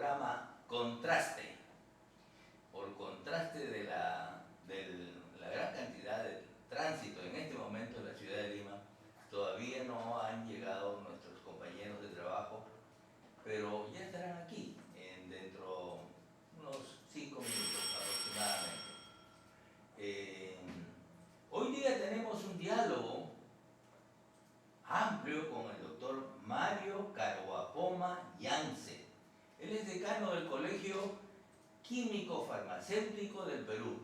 programa Contraste, por contraste de la gran cantidad de tránsito en este momento en la ciudad de Lima. Todavía no han llegado nuestros compañeros de trabajo, pero ya estarán aquí dentro de unos 5 minutos aproximadamente. Hoy día tenemos un diálogo amplio con el doctor Mario Caruapoma Yance. Él es decano del Colegio Químico Farmacéutico del Perú.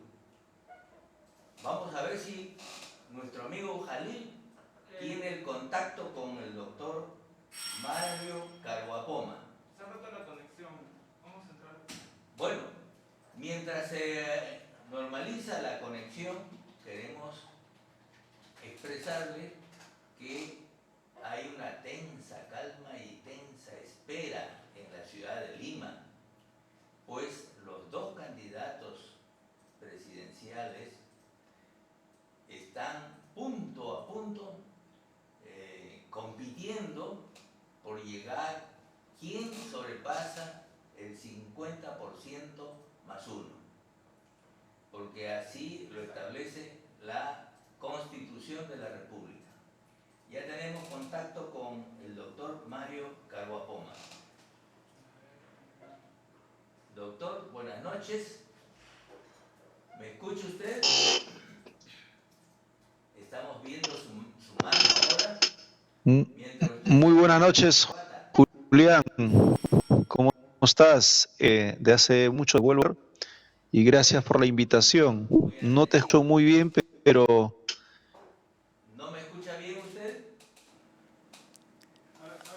Vamos a ver si nuestro amigo Jalil tiene el contacto con el doctor Mario Caruapoma. Se ha roto la conexión. Vamos a entrar. Bueno, mientras se normaliza la conexión, queremos expresarle que hay una tensa calma y tensa espera en la ciudad de Lima, pues los dos candidatos presidenciales están punto a punto compitiendo por llegar quién sobrepasa el 50% más uno, porque así lo establece la Constitución de la República. Ya tenemos contacto con el doctor Mario Caruapoma. Doctor, buenas noches. ¿Me escucha usted? Estamos viendo su mano ahora. Muy buenas noches, Julián. ¿Cómo estás? De hace mucho vuelvo y gracias por la invitación. No te escucho muy bien, pero... ¿No me escucha bien usted?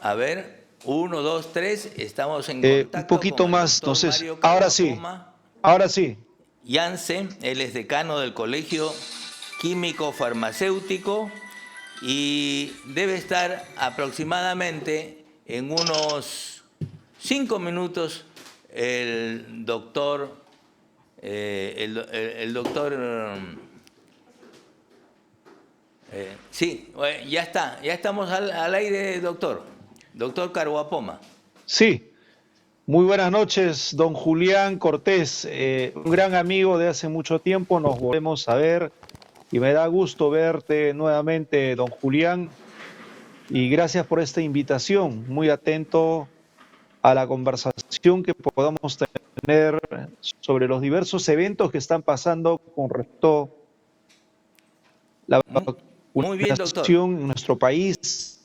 A ver, 1, 2, 3, estamos en contacto un poquito con el más, doctor entonces, Mario ahora sí, Caruapoma ahora sí. Yance. Él es decano del Colegio Químico Farmacéutico y debe estar aproximadamente en unos 5 minutos el doctor, sí, ya está, ya estamos al aire, doctor Caruapoma. Sí, muy buenas noches, don Julián Cortés, un gran amigo de hace mucho tiempo, nos volvemos a ver y me da gusto verte nuevamente, don Julián, y gracias por esta invitación, muy atento a la conversación que podamos tener sobre los diversos eventos que están pasando con respecto a la Muy bien, doctor. vacunación en nuestro país.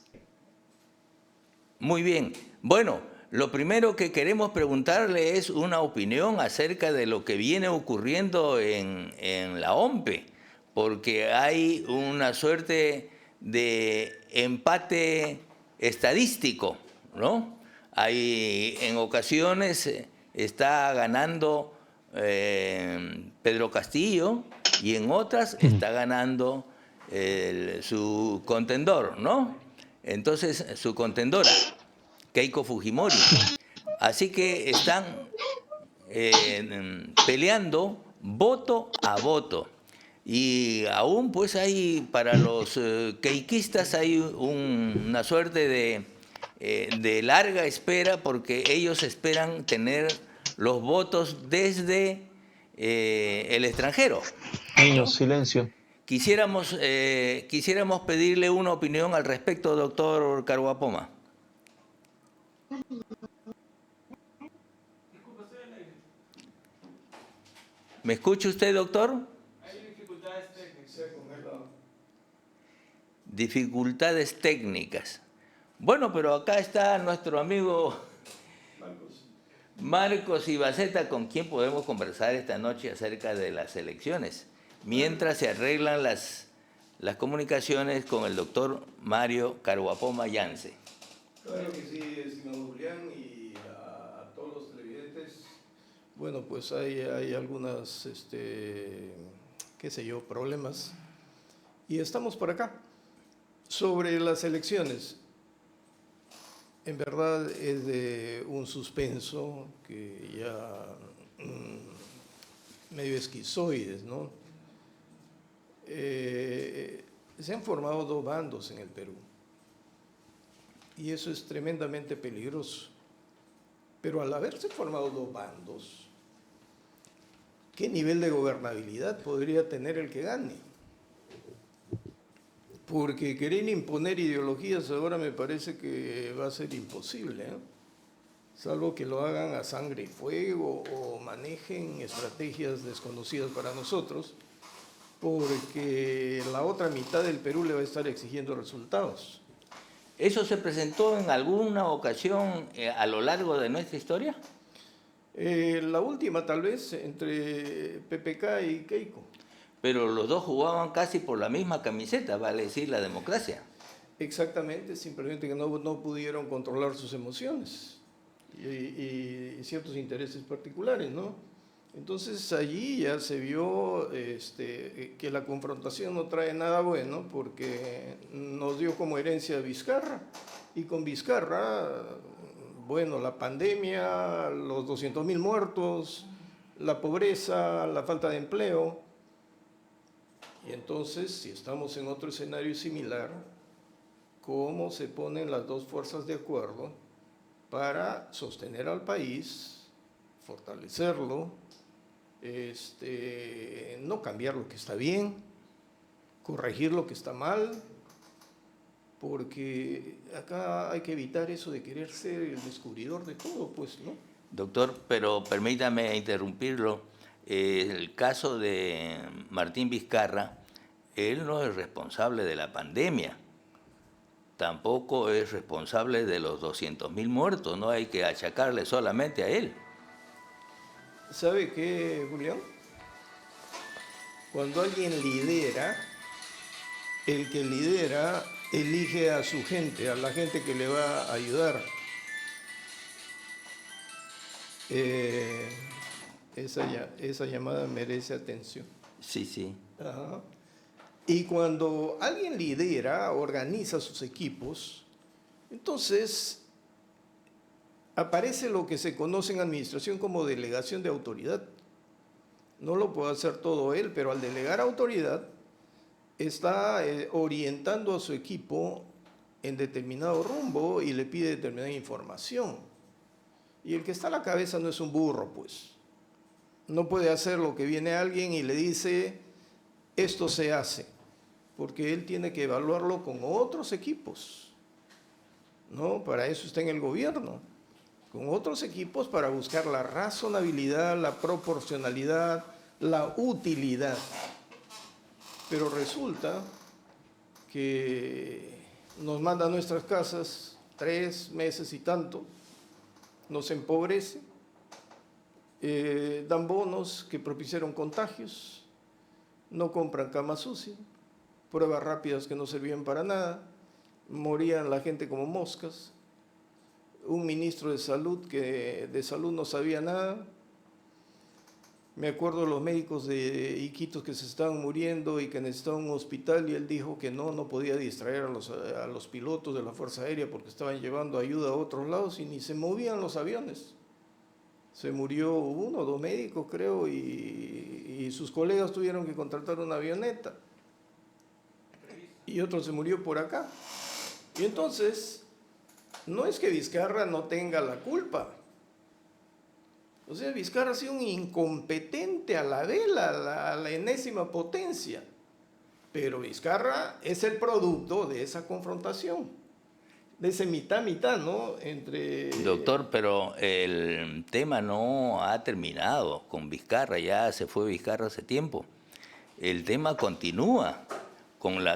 Muy bien. Bueno, lo primero que queremos preguntarle es una opinión acerca de lo que viene ocurriendo en la OMPE, porque hay una suerte de empate estadístico, ¿no? Hay, en ocasiones está ganando Pedro Castillo y en otras está ganando su contendor, ¿no? Entonces, su contendora, Keiko Fujimori. Así que están peleando voto a voto. Y aún pues hay, para los keikistas hay una suerte de larga espera, porque ellos esperan tener los votos desde el extranjero. Niños, silencio. Quisiéramos pedirle una opinión al respecto, doctor Caruapoma. ¿Me escucha usted, doctor? Hay dificultades técnicas. Dificultades técnicas. Bueno, pero acá está nuestro amigo Marcos Ibaceta, con quien podemos conversar esta noche acerca de las elecciones, mientras se arreglan las comunicaciones con el doctor Mario Caruapoma Yance. Claro que sí, estimado Julián, y a todos los televidentes. Bueno, pues hay algunas, qué sé yo, problemas. Y estamos por acá. Sobre las elecciones, en verdad es de un suspenso que ya medio esquizoides, ¿no? Se han formado dos bandos en el Perú. Y eso es tremendamente peligroso, Pero al haberse formado dos bandos, ¿qué nivel de gobernabilidad podría tener el que gane? Porque querer imponer ideologías ahora me parece que va a ser imposible, ¿eh? Salvo que lo hagan a sangre y fuego o manejen estrategias desconocidas para nosotros, porque la otra mitad del Perú le va a estar exigiendo resultados. ¿Eso se presentó en alguna ocasión a lo largo de nuestra historia? La última tal vez entre PPK y Keiko. Pero los dos jugaban casi por la misma camiseta, vale decir, la democracia. Exactamente, simplemente que no pudieron controlar sus emociones y ciertos intereses particulares, ¿no? Entonces allí ya se vio que la confrontación no trae nada bueno porque nos dio como herencia Vizcarra, y con Vizcarra, bueno, la pandemia, los 200.000 muertos, la pobreza, la falta de empleo. Y entonces, si estamos en otro escenario similar, ¿cómo se ponen las dos fuerzas de acuerdo para sostener al país, fortalecerlo, no cambiar lo que está bien, corregir lo que está mal? Porque acá hay que evitar eso de querer ser el descubridor de todo, pues, ¿no? Doctor, pero permítame interrumpirlo. El caso de Martín Vizcarra, él no es responsable de la pandemia, tampoco es responsable de los 200.000 muertos, no hay que achacarle solamente a él. ¿Sabe qué, Julián? Cuando alguien lidera, el que lidera elige a su gente, a la gente que le va a ayudar. Esa llamada merece atención. Sí, sí. Ajá. Y cuando alguien lidera, organiza sus equipos, entonces aparece lo que se conoce en administración como delegación de autoridad. No lo puede hacer todo él, pero al delegar autoridad está orientando a su equipo en determinado rumbo y le pide determinada información. Y el que está a la cabeza no es un burro, pues. No puede hacer lo que viene alguien y le dice, esto se hace, porque él tiene que evaluarlo con otros equipos, ¿no? Para eso está en el gobierno, con otros equipos para buscar la razonabilidad, la proporcionalidad, la utilidad. Pero resulta que nos manda a nuestras casas 3 meses y tanto, nos empobrece, dan bonos que propiciaron contagios, no compran cama sucia, pruebas rápidas que no servían para nada, morían la gente como moscas, un ministro de salud que de salud no sabía nada. Me acuerdo de los médicos de Iquitos que se estaban muriendo y que necesitaban un hospital, y él dijo que no podía distraer a los pilotos de la Fuerza Aérea porque estaban llevando ayuda a otros lados y ni se movían los aviones. Se murió 1 o 2 médicos, creo, y sus colegas tuvieron que contratar una avioneta. Y otro se murió por acá. Y entonces, no es que Vizcarra no tenga la culpa. O sea, Vizcarra ha sido un incompetente a la vela, a la enésima potencia. Pero Vizcarra es el producto de esa confrontación, de ese mitad-mitad, ¿no? Doctor, pero el tema no ha terminado con Vizcarra, ya se fue Vizcarra hace tiempo. El tema continúa,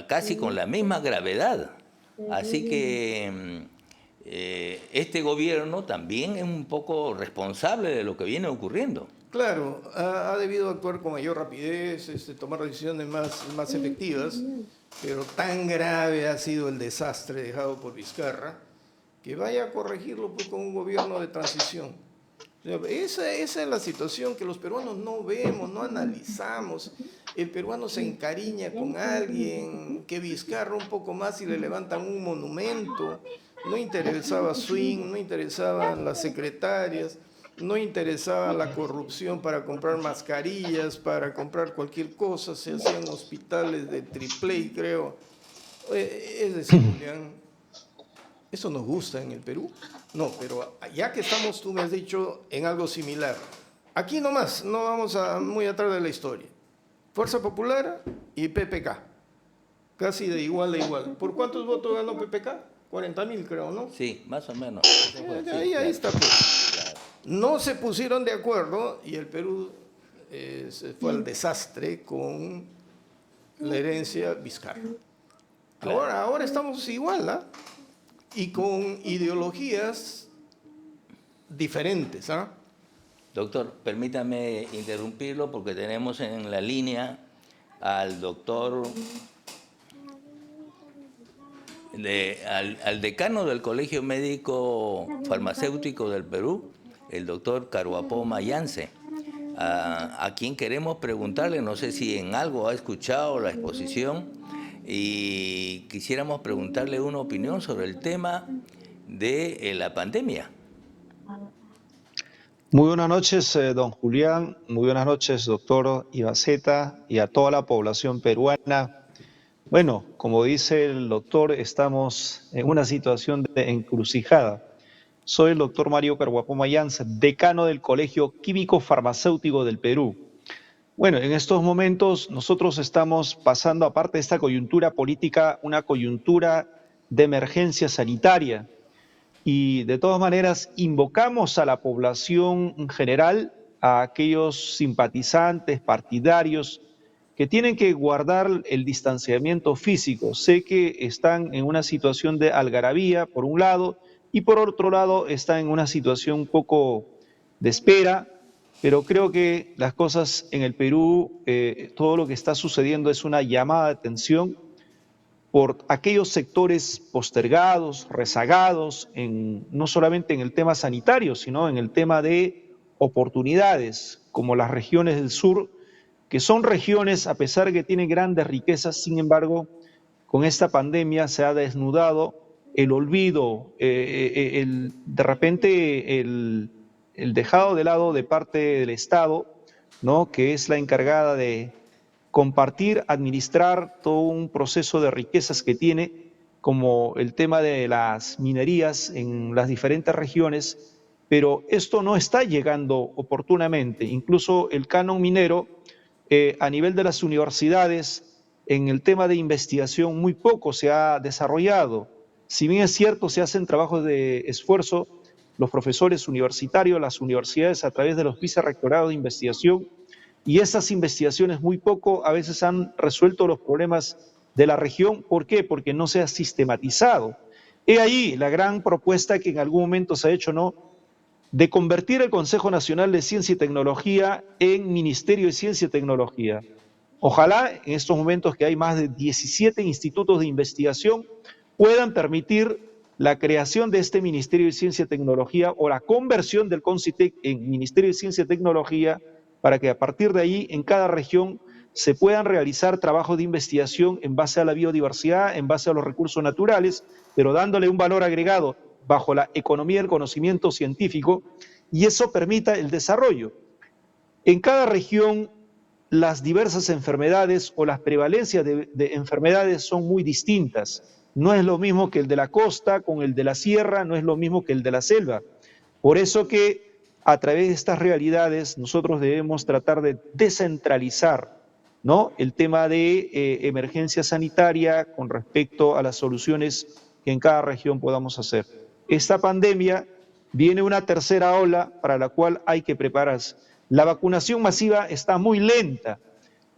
casi con la misma gravedad. Así que este gobierno también es un poco responsable de lo que viene ocurriendo. Claro, ha debido actuar con mayor rapidez, tomar decisiones más efectivas, pero tan grave ha sido el desastre dejado por Vizcarra que vaya a corregirlo pues, con un gobierno de transición. Esa es la situación que los peruanos no vemos, no analizamos. El peruano se encariña con alguien, que Vizcarra un poco más y le levantan un monumento. No interesaba swing, no interesaban las secretarias, no interesaba la corrupción para comprar mascarillas, para comprar cualquier cosa. Se hacían hospitales de AAA, creo. Es decir, Julián, ¿Eso nos gusta en el Perú? No, pero ya que estamos, tú me has dicho, en algo similar. Aquí nomás, no vamos muy atrás de la historia. Fuerza Popular y PPK. Casi de igual a igual. ¿Por cuántos votos ganó PPK? 40.000, creo, ¿no? Sí, más o menos. Ahí está, pues. Claro. No se pusieron de acuerdo y el Perú se fue al desastre con la herencia Vizcarra. Claro. Ahora estamos igual, ¿ah? Y con ideologías diferentes, ¿ah? Doctor, permítame interrumpirlo porque tenemos en la línea al doctor, al decano del Colegio Médico Farmacéutico del Perú, el doctor Caruapó Mayance, a quien queremos preguntarle, no sé si en algo ha escuchado la exposición, y quisiéramos preguntarle una opinión sobre el tema de la pandemia. Muy buenas noches, don Julián. Muy buenas noches, doctor Ibaceta, y a toda la población peruana. Bueno, como dice el doctor, estamos en una situación de encrucijada. Soy el doctor Mario Caruapó Mayance, decano del Colegio Químico Farmacéutico del Perú. Bueno, en estos momentos nosotros estamos pasando, aparte de esta coyuntura política, una coyuntura de emergencia sanitaria. Y de todas maneras invocamos a la población en general, a aquellos simpatizantes, partidarios, que tienen que guardar el distanciamiento físico. Sé que están en una situación de algarabía, por un lado, y por otro lado están en una situación un poco de espera, pero creo que las cosas en el Perú, todo lo que está sucediendo es una llamada de atención por aquellos sectores postergados, rezagados, no solamente en el tema sanitario, sino en el tema de oportunidades, como las regiones del sur, que son regiones, a pesar de que tienen grandes riquezas, sin embargo, con esta pandemia se ha desnudado el olvido, de repente el dejado de lado de parte del Estado, ¿no?, que es la encargada de compartir, administrar todo un proceso de riquezas que tiene, como el tema de las minerías en las diferentes regiones, pero esto no está llegando oportunamente. Incluso el canon minero, a nivel de las universidades, en el tema de investigación muy poco se ha desarrollado. Si bien es cierto, se hacen trabajos de esfuerzo, los profesores universitarios, las universidades a través de los vicerrectorados de investigación, y esas investigaciones muy poco a veces han resuelto los problemas de la región. ¿Por qué? Porque no se ha sistematizado. He ahí la gran propuesta que en algún momento se ha hecho, ¿no?, de convertir el Consejo Nacional de Ciencia y Tecnología en Ministerio de Ciencia y Tecnología. Ojalá en estos momentos que hay más de 17 institutos de investigación puedan permitir la creación de este Ministerio de Ciencia y Tecnología o la conversión del CONCITEC en Ministerio de Ciencia y Tecnología, para que a partir de ahí en cada región se puedan realizar trabajos de investigación en base a la biodiversidad, en base a los recursos naturales, pero dándole un valor agregado bajo la economía del conocimiento científico, y eso permita el desarrollo. En cada región las diversas enfermedades o las prevalencias de enfermedades son muy distintas. No es lo mismo que el de la costa con el de la sierra, no es lo mismo que el de la selva. Por eso que a través de estas realidades nosotros debemos tratar de descentralizar, ¿no?, el tema de emergencia sanitaria con respecto a las soluciones que en cada región podamos hacer. Esta pandemia viene una tercera ola para la cual hay que prepararse. La vacunación masiva está muy lenta.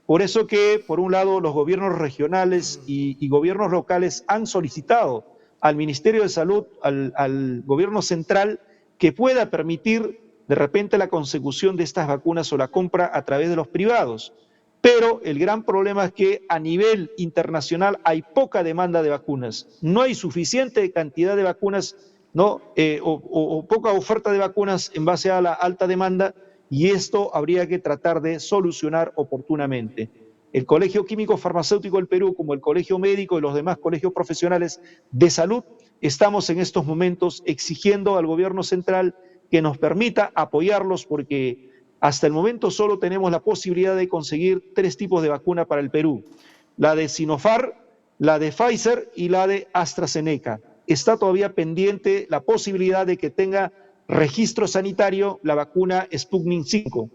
Por eso que, por un lado, los gobiernos regionales y gobiernos locales han solicitado al Ministerio de Salud, al gobierno central, que pueda permitir de repente la consecución de estas vacunas o la compra a través de los privados. Pero el gran problema es que a nivel internacional hay poca demanda de vacunas. No hay suficiente cantidad de vacunas, ¿no?, o poca oferta de vacunas en base a la alta demanda, y esto habría que tratar de solucionar oportunamente. El Colegio Químico Farmacéutico del Perú, como el Colegio Médico y los demás colegios profesionales de salud, estamos en estos momentos exigiendo al gobierno central que nos permita apoyarlos, porque hasta el momento solo tenemos la posibilidad de conseguir 3 tipos de vacuna para el Perú: la de Sinopharm, la de Pfizer y la de AstraZeneca. está todavía pendiente la posibilidad de que tenga registro sanitario la vacuna Sputnik 5.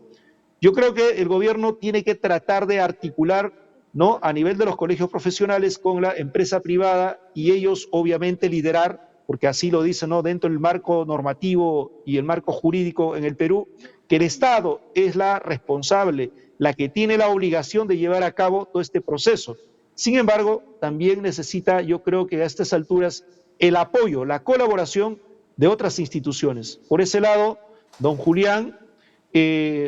Yo creo que el gobierno tiene que tratar de articular, ¿no?, a nivel de los colegios profesionales con la empresa privada y ellos obviamente liderar, porque así lo dicen, ¿no?, dentro del marco normativo y el marco jurídico en el Perú, que el Estado es la responsable, la que tiene la obligación de llevar a cabo todo este proceso. Sin embargo, también necesita, yo creo que a estas alturas, el apoyo, la colaboración de otras instituciones. Por ese lado, don Julián,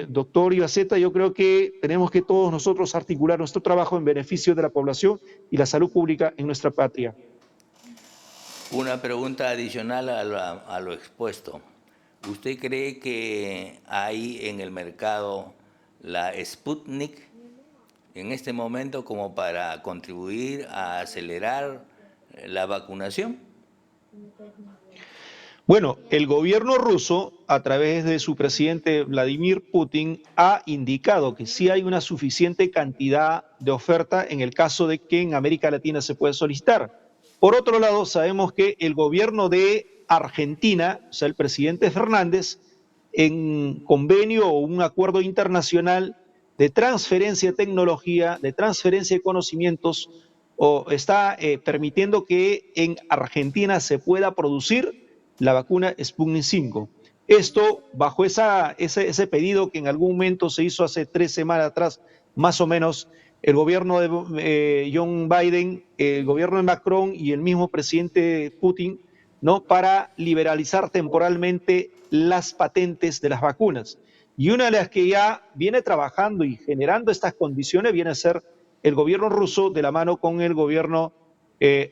doctor Ibaceta, yo creo que tenemos que todos nosotros articular nuestro trabajo en beneficio de la población y la salud pública en nuestra patria. Una pregunta adicional a lo expuesto. ¿Usted cree que hay en el mercado la Sputnik en este momento como para contribuir a acelerar la vacunación? Bueno, el gobierno ruso, a través de su presidente Vladimir Putin, ha indicado que sí hay una suficiente cantidad de oferta en el caso de que en América Latina se pueda solicitar. Por otro lado, sabemos que el gobierno de Argentina, o sea, el presidente Fernández, en convenio o un acuerdo internacional de transferencia de tecnología, de transferencia de conocimientos, está permitiendo que en Argentina se pueda producir la vacuna Sputnik 5. Esto bajo ese pedido que en algún momento se hizo hace 3 semanas atrás, más o menos, el gobierno de John Biden, el gobierno de Macron y el mismo presidente Putin, ¿no?, para liberalizar temporalmente las patentes de las vacunas. Y una de las que ya viene trabajando y generando estas condiciones viene a ser el gobierno ruso de la mano con el gobierno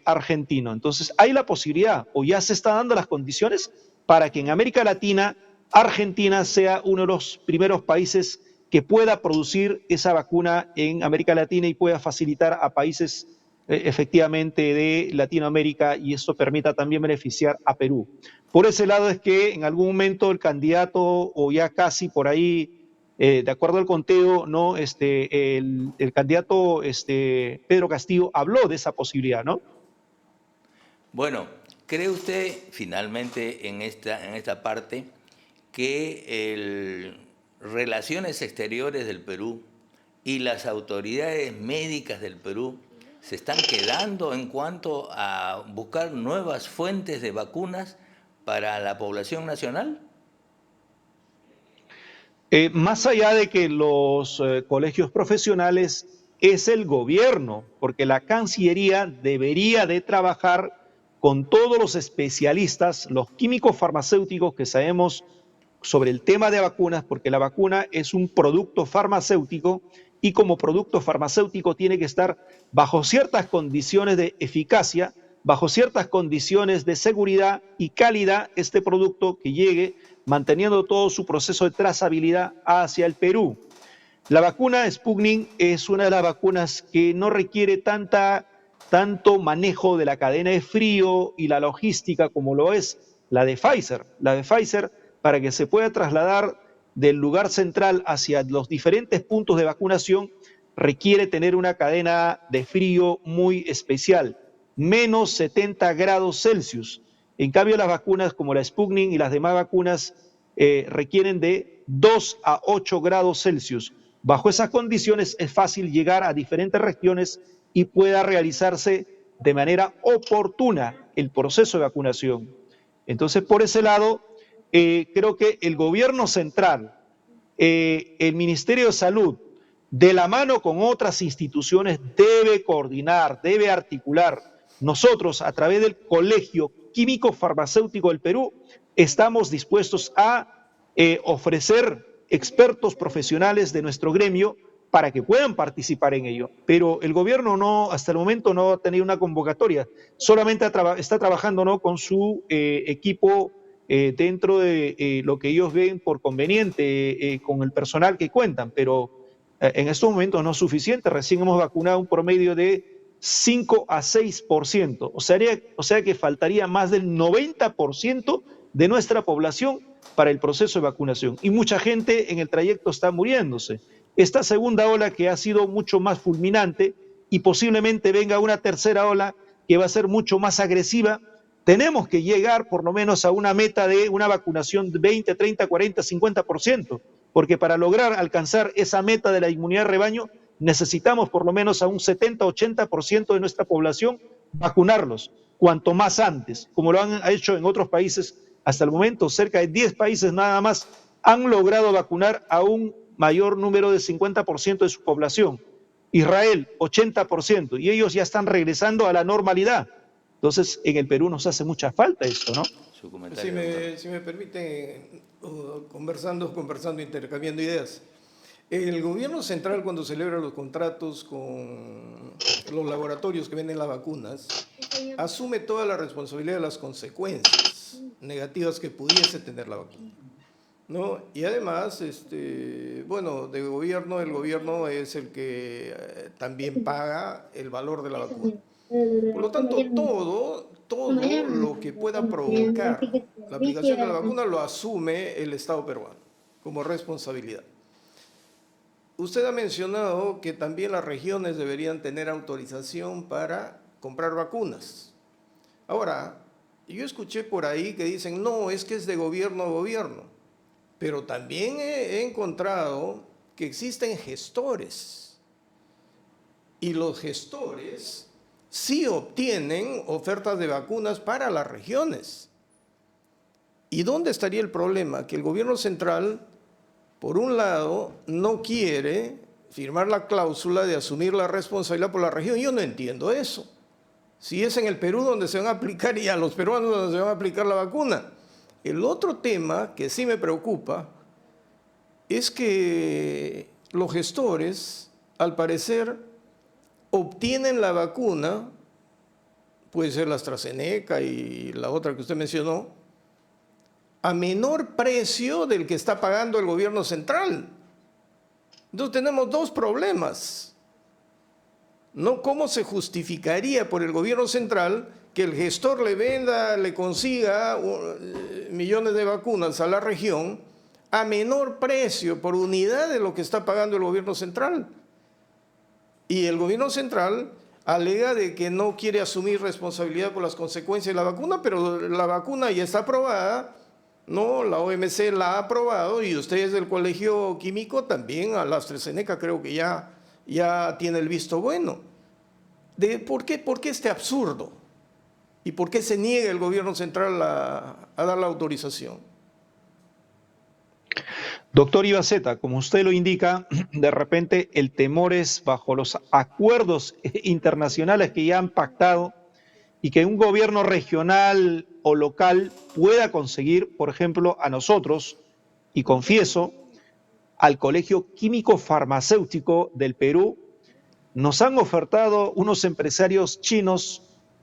argentino. Entonces hay la posibilidad, o ya se está dando las condiciones para que en América Latina, Argentina sea uno de los primeros países que pueda producir esa vacuna en América Latina y pueda facilitar a países efectivamente de Latinoamérica, y esto permita también beneficiar a Perú. Por ese lado es que en algún momento el candidato, o ya casi por ahí, de acuerdo al conteo, ¿no?, el candidato Pedro Castillo habló de esa posibilidad, ¿no? Bueno, ¿cree usted finalmente en esta parte que Relaciones Exteriores del Perú y las autoridades médicas del Perú se están quedando en cuanto a buscar nuevas fuentes de vacunas para la población nacional? Más allá de que los colegios profesionales, es el gobierno, porque la Cancillería debería de trabajar con todos los especialistas, los químicos farmacéuticos que sabemos sobre el tema de vacunas, porque la vacuna es un producto farmacéutico y como producto farmacéutico tiene que estar bajo ciertas condiciones de eficacia, bajo ciertas condiciones de seguridad y calidad, este producto que llegue manteniendo todo su proceso de trazabilidad hacia el Perú. La vacuna Sputnik es una de las vacunas que no requiere tanto manejo de la cadena de frío y la logística como lo es la de Pfizer. La de Pfizer, para que se pueda trasladar del lugar central hacia los diferentes puntos de vacunación, requiere tener una cadena de frío muy especial, menos 70 grados Celsius. En cambio, las vacunas como la Sputnik y las demás vacunas requieren de 2 a 8 grados Celsius. Bajo esas condiciones es fácil llegar a diferentes regiones y pueda realizarse de manera oportuna el proceso de vacunación. Entonces, por ese lado, creo que el gobierno central, el Ministerio de Salud, de la mano con otras instituciones, debe coordinar, debe articular. Nosotros, a través del Colegio Químico Farmacéutico del Perú, estamos dispuestos a ofrecer expertos profesionales de nuestro gremio para que puedan participar en ello. Pero el gobierno no, hasta el momento no ha tenido una convocatoria, solamente está trabajando, ¿no?, con su equipo dentro de lo que ellos ven por conveniente, con el personal que cuentan, pero en estos momentos no es suficiente. Recién hemos vacunado un promedio de 5 a 6%, o sea que faltaría más del 90% de nuestra población para el proceso de vacunación. Y mucha gente en el trayecto está muriéndose. Esta segunda ola que ha sido mucho más fulminante y posiblemente venga una tercera ola que va a ser mucho más agresiva, tenemos que llegar por lo menos a una meta de una vacunación de 20, 30, 40, 50%, porque para lograr alcanzar esa meta de la inmunidad de rebaño necesitamos por lo menos a un 70, 80% de nuestra población vacunarlos, cuanto más antes, como lo han hecho en otros países hasta el momento. Cerca de 10 países nada más han logrado vacunar a un mayor número de 50% de su población. Israel, 80%, y ellos ya están regresando a la normalidad. Entonces, en el Perú nos hace mucha falta esto, ¿no? Su comentario, Si me permiten, conversando, intercambiando ideas. El gobierno central, cuando celebra los contratos con los laboratorios que venden las vacunas, asume toda la responsabilidad de las consecuencias negativas que pudiese tener la vacuna, ¿no? Y además, bueno, el gobierno es el que también paga el valor de la vacuna. Por lo tanto, todo lo que pueda provocar la aplicación de la vacuna lo asume el Estado peruano como responsabilidad. Usted ha mencionado que también las regiones deberían tener autorización para comprar vacunas. Ahora, yo escuché por ahí que dicen, no, es que es de gobierno a gobierno, pero también he encontrado que existen gestores, y los gestores sí obtienen ofertas de vacunas para las regiones. ¿Y dónde estaría el problema? Que el gobierno central, por un lado, no quiere firmar la cláusula de asumir la responsabilidad por la región. Yo no entiendo eso. Si es en el Perú donde se van a aplicar, y a los peruanos donde se van a aplicar la vacuna. El otro tema que sí me preocupa es que los gestores, al parecer, obtienen la vacuna, puede ser la AstraZeneca y la otra que usted mencionó, a menor precio del que está pagando el gobierno central. Entonces tenemos dos problemas. ¿No? ¿Cómo se justificaría por el gobierno central que el gestor le venda, le consiga millones de vacunas a la región a menor precio por unidad de lo que está pagando el gobierno central? Y el gobierno central alega de que no quiere asumir responsabilidad por las consecuencias de la vacuna, pero la vacuna ya está aprobada, ¿no? La OMC la ha aprobado, y ustedes del Colegio Químico también, a la AstraZeneca creo que ya tiene el visto bueno. ¿Por qué este absurdo? ¿Y por qué se niega el gobierno central a dar la autorización? Doctor Ibaceta, como usted lo indica, de repente el temor es bajo los acuerdos internacionales que ya han pactado y que un gobierno regional o local pueda conseguir, por ejemplo, a nosotros, y confieso, al Colegio Químico Farmacéutico del Perú, nos han ofertado unos empresarios chinos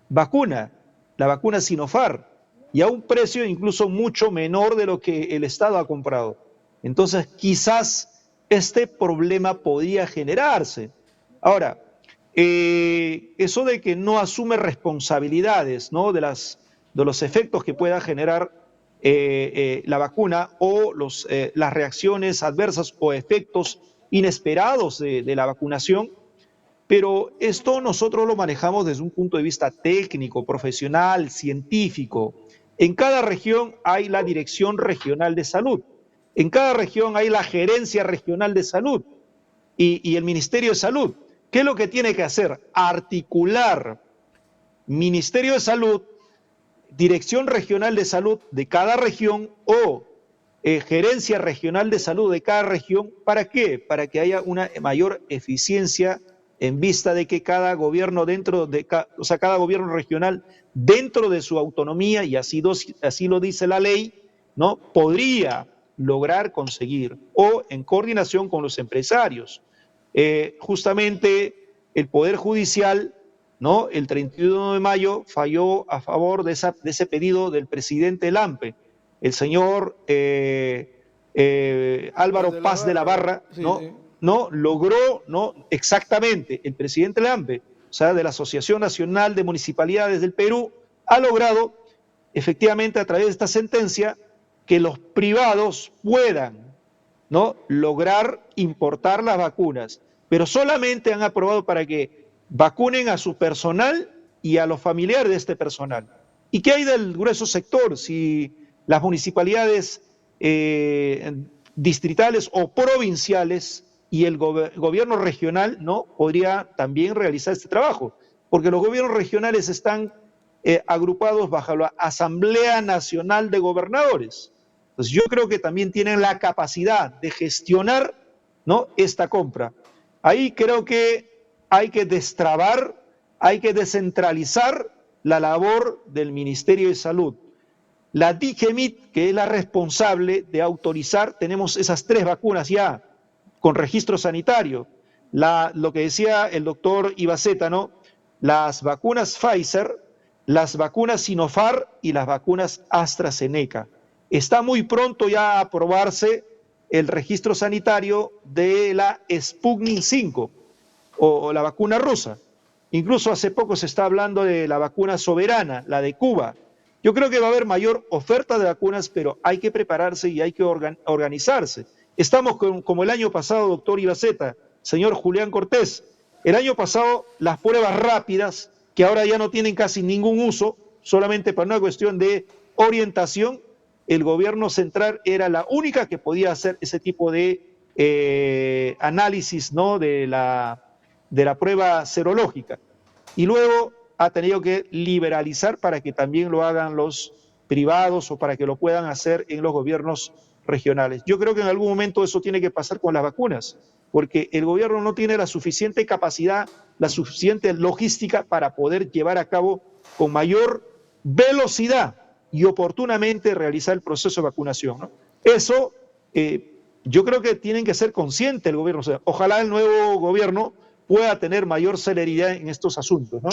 la vacuna Sinopharm, y a un precio incluso mucho menor de lo que el Estado ha comprado. Entonces, quizás este problema podría generarse. Ahora, eso de que no asume responsabilidades, ¿no?, de los efectos que pueda generar la vacuna o las reacciones adversas o efectos inesperados de la vacunación, pero esto nosotros lo manejamos desde un punto de vista técnico, profesional, científico. En cada región hay la Dirección Regional de Salud. En cada región hay la Gerencia Regional de Salud y el Ministerio de Salud. ¿Qué es lo que tiene que hacer? Articular Ministerio de Salud, Dirección Regional de Salud de cada región o Gerencia Regional de Salud de cada región. ¿Para qué? Para que haya una mayor eficiencia en vista de que cada gobierno cada gobierno regional dentro de su autonomía, y así lo dice la ley, ¿no?, podría lograr conseguir, o en coordinación con los empresarios. Justamente el Poder Judicial, ¿no?, el 31 de mayo falló a favor de ese pedido del presidente Lampe, el señor Álvaro Paz de la Barra, ¿no? Sí. No logró, ¿no?, exactamente, el presidente Lampe, o sea, de la Asociación Nacional de Municipalidades del Perú, ha logrado efectivamente a través de esta sentencia que los privados puedan, ¿no?, lograr importar las vacunas, pero solamente han aprobado para que vacunen a su personal y a los familiares de este personal. ¿Y qué hay del grueso sector? Si las municipalidades distritales o provinciales y el gobierno regional no podría también realizar este trabajo, porque los gobiernos regionales están agrupados bajo la Asamblea Nacional de Gobernadores. Entonces yo creo que también tienen la capacidad de gestionar, ¿no?, esta compra. Ahí creo que hay que destrabar, hay que descentralizar la labor del Ministerio de Salud. La DIGEMIT, que es la responsable de autorizar, tenemos esas 3 vacunas ya con registro sanitario. Lo que decía el doctor Ibaceta, ¿no?, las vacunas Pfizer, las vacunas Sinopharm y las vacunas AstraZeneca. Está muy pronto ya a aprobarse el registro sanitario de la Sputnik 5 o la vacuna rusa. Incluso hace poco se está hablando de la vacuna soberana, la de Cuba. Yo creo que va a haber mayor oferta de vacunas, pero hay que prepararse y hay que organizarse. Estamos como el año pasado, doctor Ibaceta, señor Julián Cortés. El año pasado las pruebas rápidas, que ahora ya no tienen casi ningún uso, solamente para una cuestión de orientación, el gobierno central era la única que podía hacer ese tipo de análisis, ¿no?, de la prueba serológica. Y luego ha tenido que liberalizar para que también lo hagan los privados o para que lo puedan hacer en los gobiernos regionales. Yo creo que en algún momento eso tiene que pasar con las vacunas, porque el gobierno no tiene la suficiente capacidad, la suficiente logística para poder llevar a cabo con mayor velocidad y oportunamente realizar el proceso de vacunación, ¿no? Eso yo creo que tienen que ser conscientes el gobierno. O sea, ojalá el nuevo gobierno pueda tener mayor celeridad en estos asuntos, ¿no?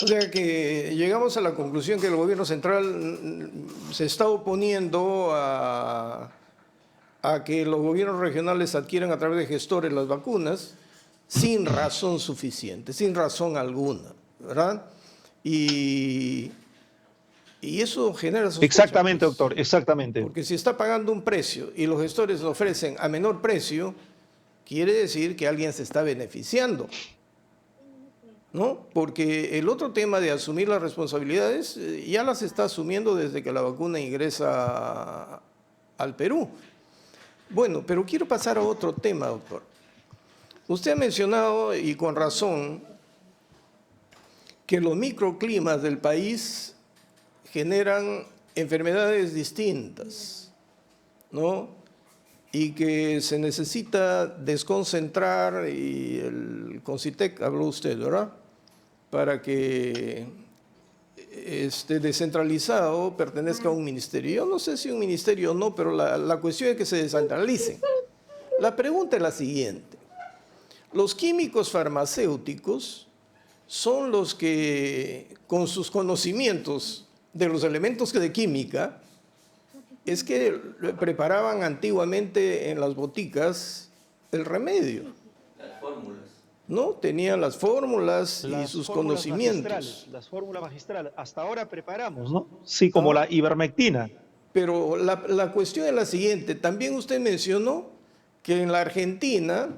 O sea que llegamos a la conclusión que el gobierno central se está oponiendo a que los gobiernos regionales adquieran a través de gestores las vacunas sin razón suficiente, sin razón alguna, ¿verdad? Y eso genera sospechas. Exactamente, doctor, exactamente. Porque si está pagando un precio y los gestores lo ofrecen a menor precio, quiere decir que alguien se está beneficiando, ¿no? Porque el otro tema de asumir las responsabilidades ya las está asumiendo desde que la vacuna ingresa al Perú. Bueno, pero quiero pasar a otro tema, doctor. Usted ha mencionado, y con razón, que los microclimas del país generan enfermedades distintas, ¿no? Y que se necesita desconcentrar, y el CONCITEC habló usted, ¿verdad?, para que esté descentralizado, pertenezca a un ministerio. Yo no sé si un ministerio o no, pero la cuestión es que se descentralicen. La pregunta es la siguiente. Los químicos farmacéuticos son los que, con sus conocimientos de los elementos de química, es que preparaban antiguamente en las boticas el remedio. Las fórmulas. ¿No? Tenían las fórmulas y sus conocimientos. Las fórmulas magistrales. Hasta ahora preparamos, ¿no? Sí, como la ivermectina. Pero la cuestión es la siguiente. También usted mencionó que en la Argentina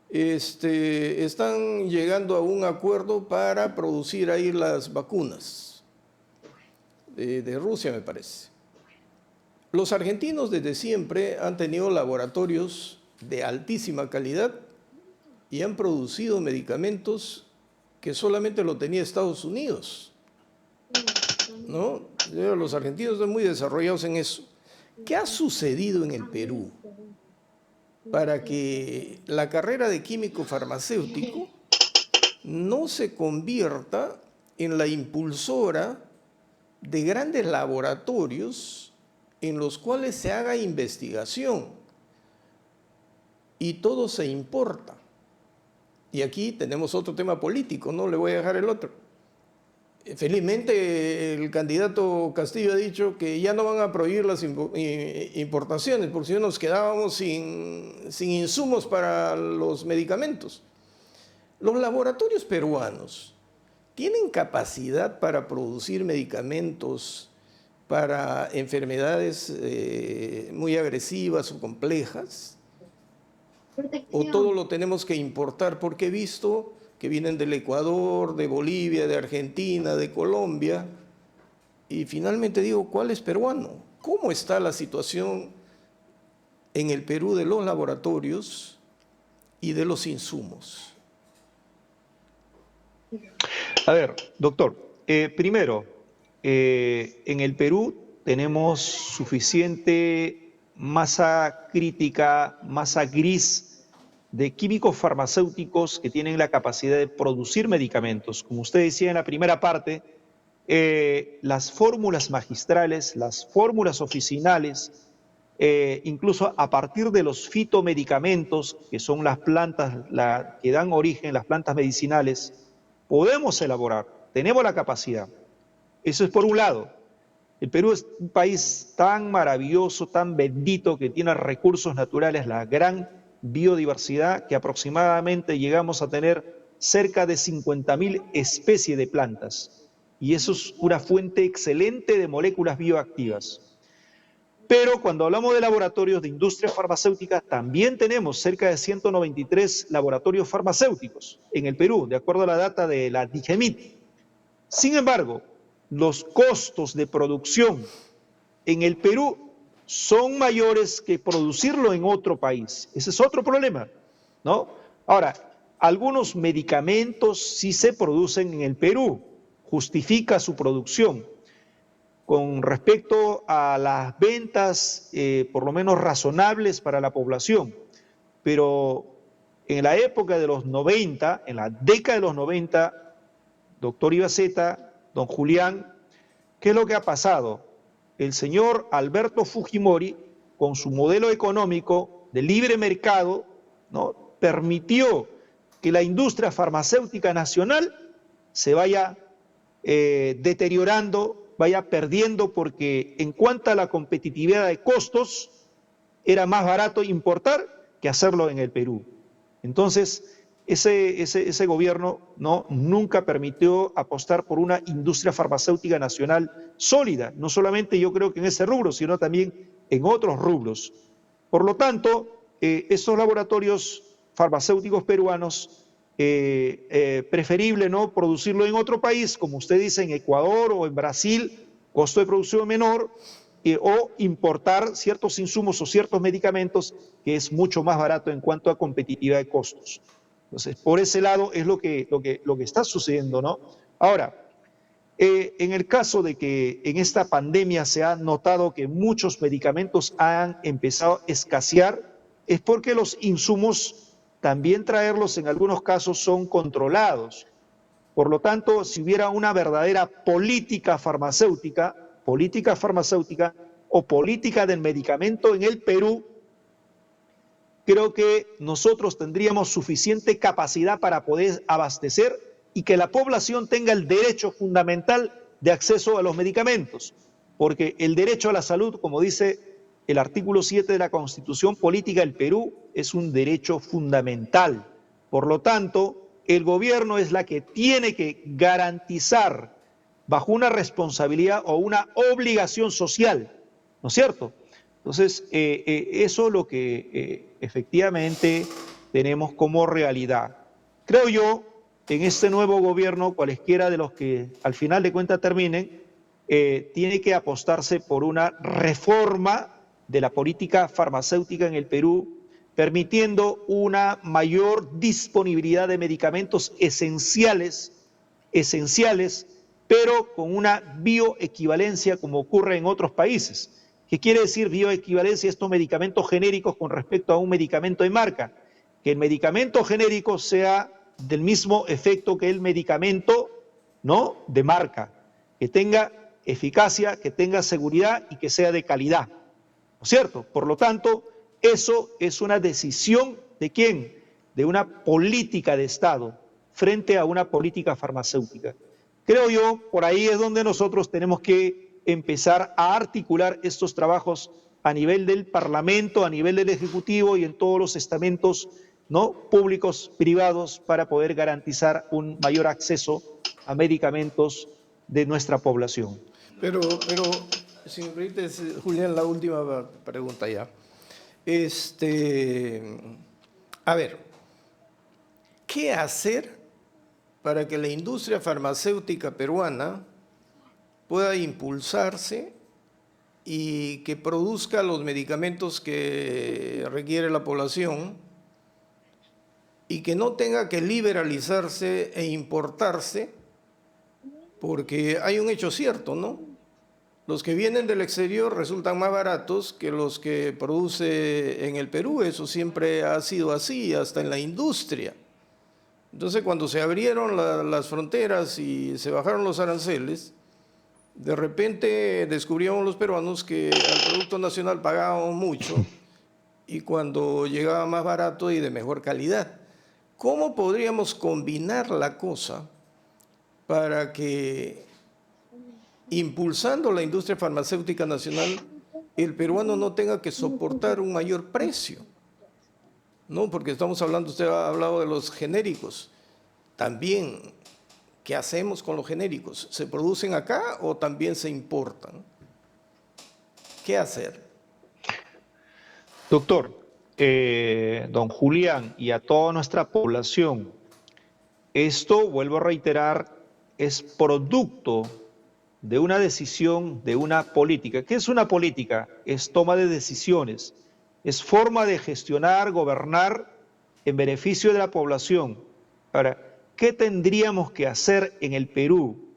están llegando a un acuerdo para producir ahí las vacunas de Rusia, me parece. Los argentinos desde siempre han tenido laboratorios de altísima calidad y han producido medicamentos que solamente lo tenía Estados Unidos, ¿no? Los argentinos están muy desarrollados en eso. ¿Qué ha sucedido en el Perú para que la carrera de químico farmacéutico no se convierta en la impulsora de grandes laboratorios en los cuales se haga investigación y todo se importa? Y aquí tenemos otro tema político, no le voy a dejar el otro. Felizmente el candidato Castillo ha dicho que ya no van a prohibir las importaciones, porque si no nos quedábamos sin insumos para los medicamentos. Los laboratorios peruanos tienen capacidad para producir medicamentos para enfermedades muy agresivas o complejas, o todo lo tenemos que importar, porque he visto que vienen del Ecuador, de Bolivia, de Argentina, de Colombia, Y finalmente digo, ¿cuál es peruano? ¿Cómo está la situación en el Perú de los laboratorios y de los insumos? A ver, doctor, primero, en el Perú tenemos suficiente masa crítica, masa gris de químicos farmacéuticos que tienen la capacidad de producir medicamentos. Como usted decía en la primera parte, las fórmulas magistrales, las fórmulas oficinales, incluso a partir de los fitomedicamentos, que son las plantas que dan origen, las plantas medicinales, podemos elaborar, tenemos la capacidad. Eso es por un lado. El Perú es un país tan maravilloso, tan bendito, que tiene recursos naturales, la gran biodiversidad, que aproximadamente llegamos a tener cerca de 50.000 especies de plantas. Y eso es una fuente excelente de moléculas bioactivas. Pero cuando hablamos de laboratorios de industria farmacéutica, también tenemos cerca de 193 laboratorios farmacéuticos en el Perú, de acuerdo a la data de la DIGEMIT. Sin embargo, los costos de producción en el Perú son mayores que producirlo en otro país. Ese es otro problema, ¿no? Ahora, algunos medicamentos sí se producen en el Perú, justifica su producción. Con respecto a las ventas, por lo menos razonables para la población. Pero en la época de los 90, en la década de los 90, doctor Ibaceta, don Julián, ¿qué es lo que ha pasado? El señor Alberto Fujimori, con su modelo económico de libre mercado, ¿no?, permitió que la industria farmacéutica nacional se vaya deteriorando, vaya perdiendo, porque en cuanto a la competitividad de costos, era más barato importar que hacerlo en el Perú. Entonces, ese gobierno nunca permitió apostar por una industria farmacéutica nacional sólida, no solamente yo creo que en ese rubro, sino también en otros rubros. Por lo tanto, esos laboratorios farmacéuticos peruanos, preferible no producirlo en otro país, como usted dice, en Ecuador o en Brasil, costo de producción menor, o importar ciertos insumos o ciertos medicamentos que es mucho más barato en cuanto a competitividad de costos. Entonces, por ese lado es lo que está sucediendo, ¿no? Ahora, en el caso de que en esta pandemia se ha notado que muchos medicamentos han empezado a escasear, es porque los insumos, también traerlos en algunos casos, son controlados. Por lo tanto, si hubiera una verdadera política farmacéutica o política del medicamento en el Perú, creo que nosotros tendríamos suficiente capacidad para poder abastecer y que la población tenga el derecho fundamental de acceso a los medicamentos, porque el derecho a la salud, como dice el artículo 7 de la Constitución Política del Perú, es un derecho fundamental. Por lo tanto, el gobierno es la que tiene que garantizar, bajo una responsabilidad o una obligación social, ¿no es cierto? Entonces, eso es lo que efectivamente tenemos como realidad. Creo yo, en este nuevo gobierno, cualesquiera de los que al final de cuentas terminen, tiene que apostarse por una reforma de la política farmacéutica en el Perú, permitiendo una mayor disponibilidad de medicamentos esenciales, pero con una bioequivalencia como ocurre en otros países. ¿Qué quiere decir bioequivalencia? Estos medicamentos genéricos con respecto a un medicamento de marca. Que el medicamento genérico sea del mismo efecto que el medicamento, ¿no?, de marca. Que tenga eficacia, que tenga seguridad y que sea de calidad. ¿No es cierto? Por lo tanto, eso es una decisión ¿de quién? De una política de Estado frente a una política farmacéutica. Creo yo, por ahí es donde nosotros tenemos que empezar a articular estos trabajos a nivel del Parlamento, a nivel del Ejecutivo y en todos los estamentos, ¿no?, públicos, privados, para poder garantizar un mayor acceso a medicamentos de nuestra población. Pero si me permites, Julián, la última pregunta ya. A ver, ¿qué hacer para que la industria farmacéutica peruana pueda impulsarse y que produzca los medicamentos que requiere la población y que no tenga que liberalizarse e importarse, porque hay un hecho cierto, ¿no? Los que vienen del exterior resultan más baratos que los que produce en el Perú. Eso siempre ha sido así, hasta en la industria. Entonces, cuando se abrieron las fronteras y se bajaron los aranceles, de repente descubrimos los peruanos que al Producto Nacional pagábamos mucho y cuando llegaba más barato y de mejor calidad. ¿Cómo podríamos combinar la cosa para que, impulsando la industria farmacéutica nacional, el peruano no tenga que soportar un mayor precio? No, porque estamos hablando, usted ha hablado de los genéricos. También, ¿qué hacemos con los genéricos? ¿Se producen acá o también se importan? ¿Qué hacer? Doctor, don Julián y a toda nuestra población, esto, vuelvo a reiterar, es producto de una decisión, de una política. ¿Qué es una política? Es toma de decisiones, es forma de gestionar, gobernar en beneficio de la población. Ahora, ¿qué tendríamos que hacer en el Perú?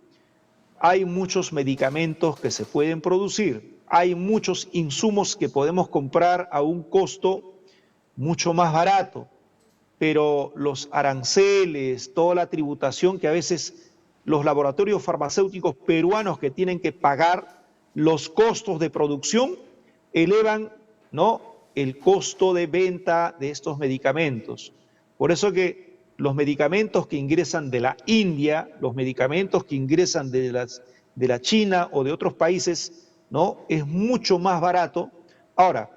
Hay muchos medicamentos que se pueden producir, hay muchos insumos que podemos comprar a un costo mucho más barato, pero los aranceles, toda la tributación que a veces los laboratorios farmacéuticos peruanos que tienen que pagar los costos de producción elevan, ¿no?, el costo de venta de estos medicamentos. Por eso que los medicamentos que ingresan de la India, los medicamentos que ingresan de la China o de otros países, ¿no?, es mucho más barato. Ahora,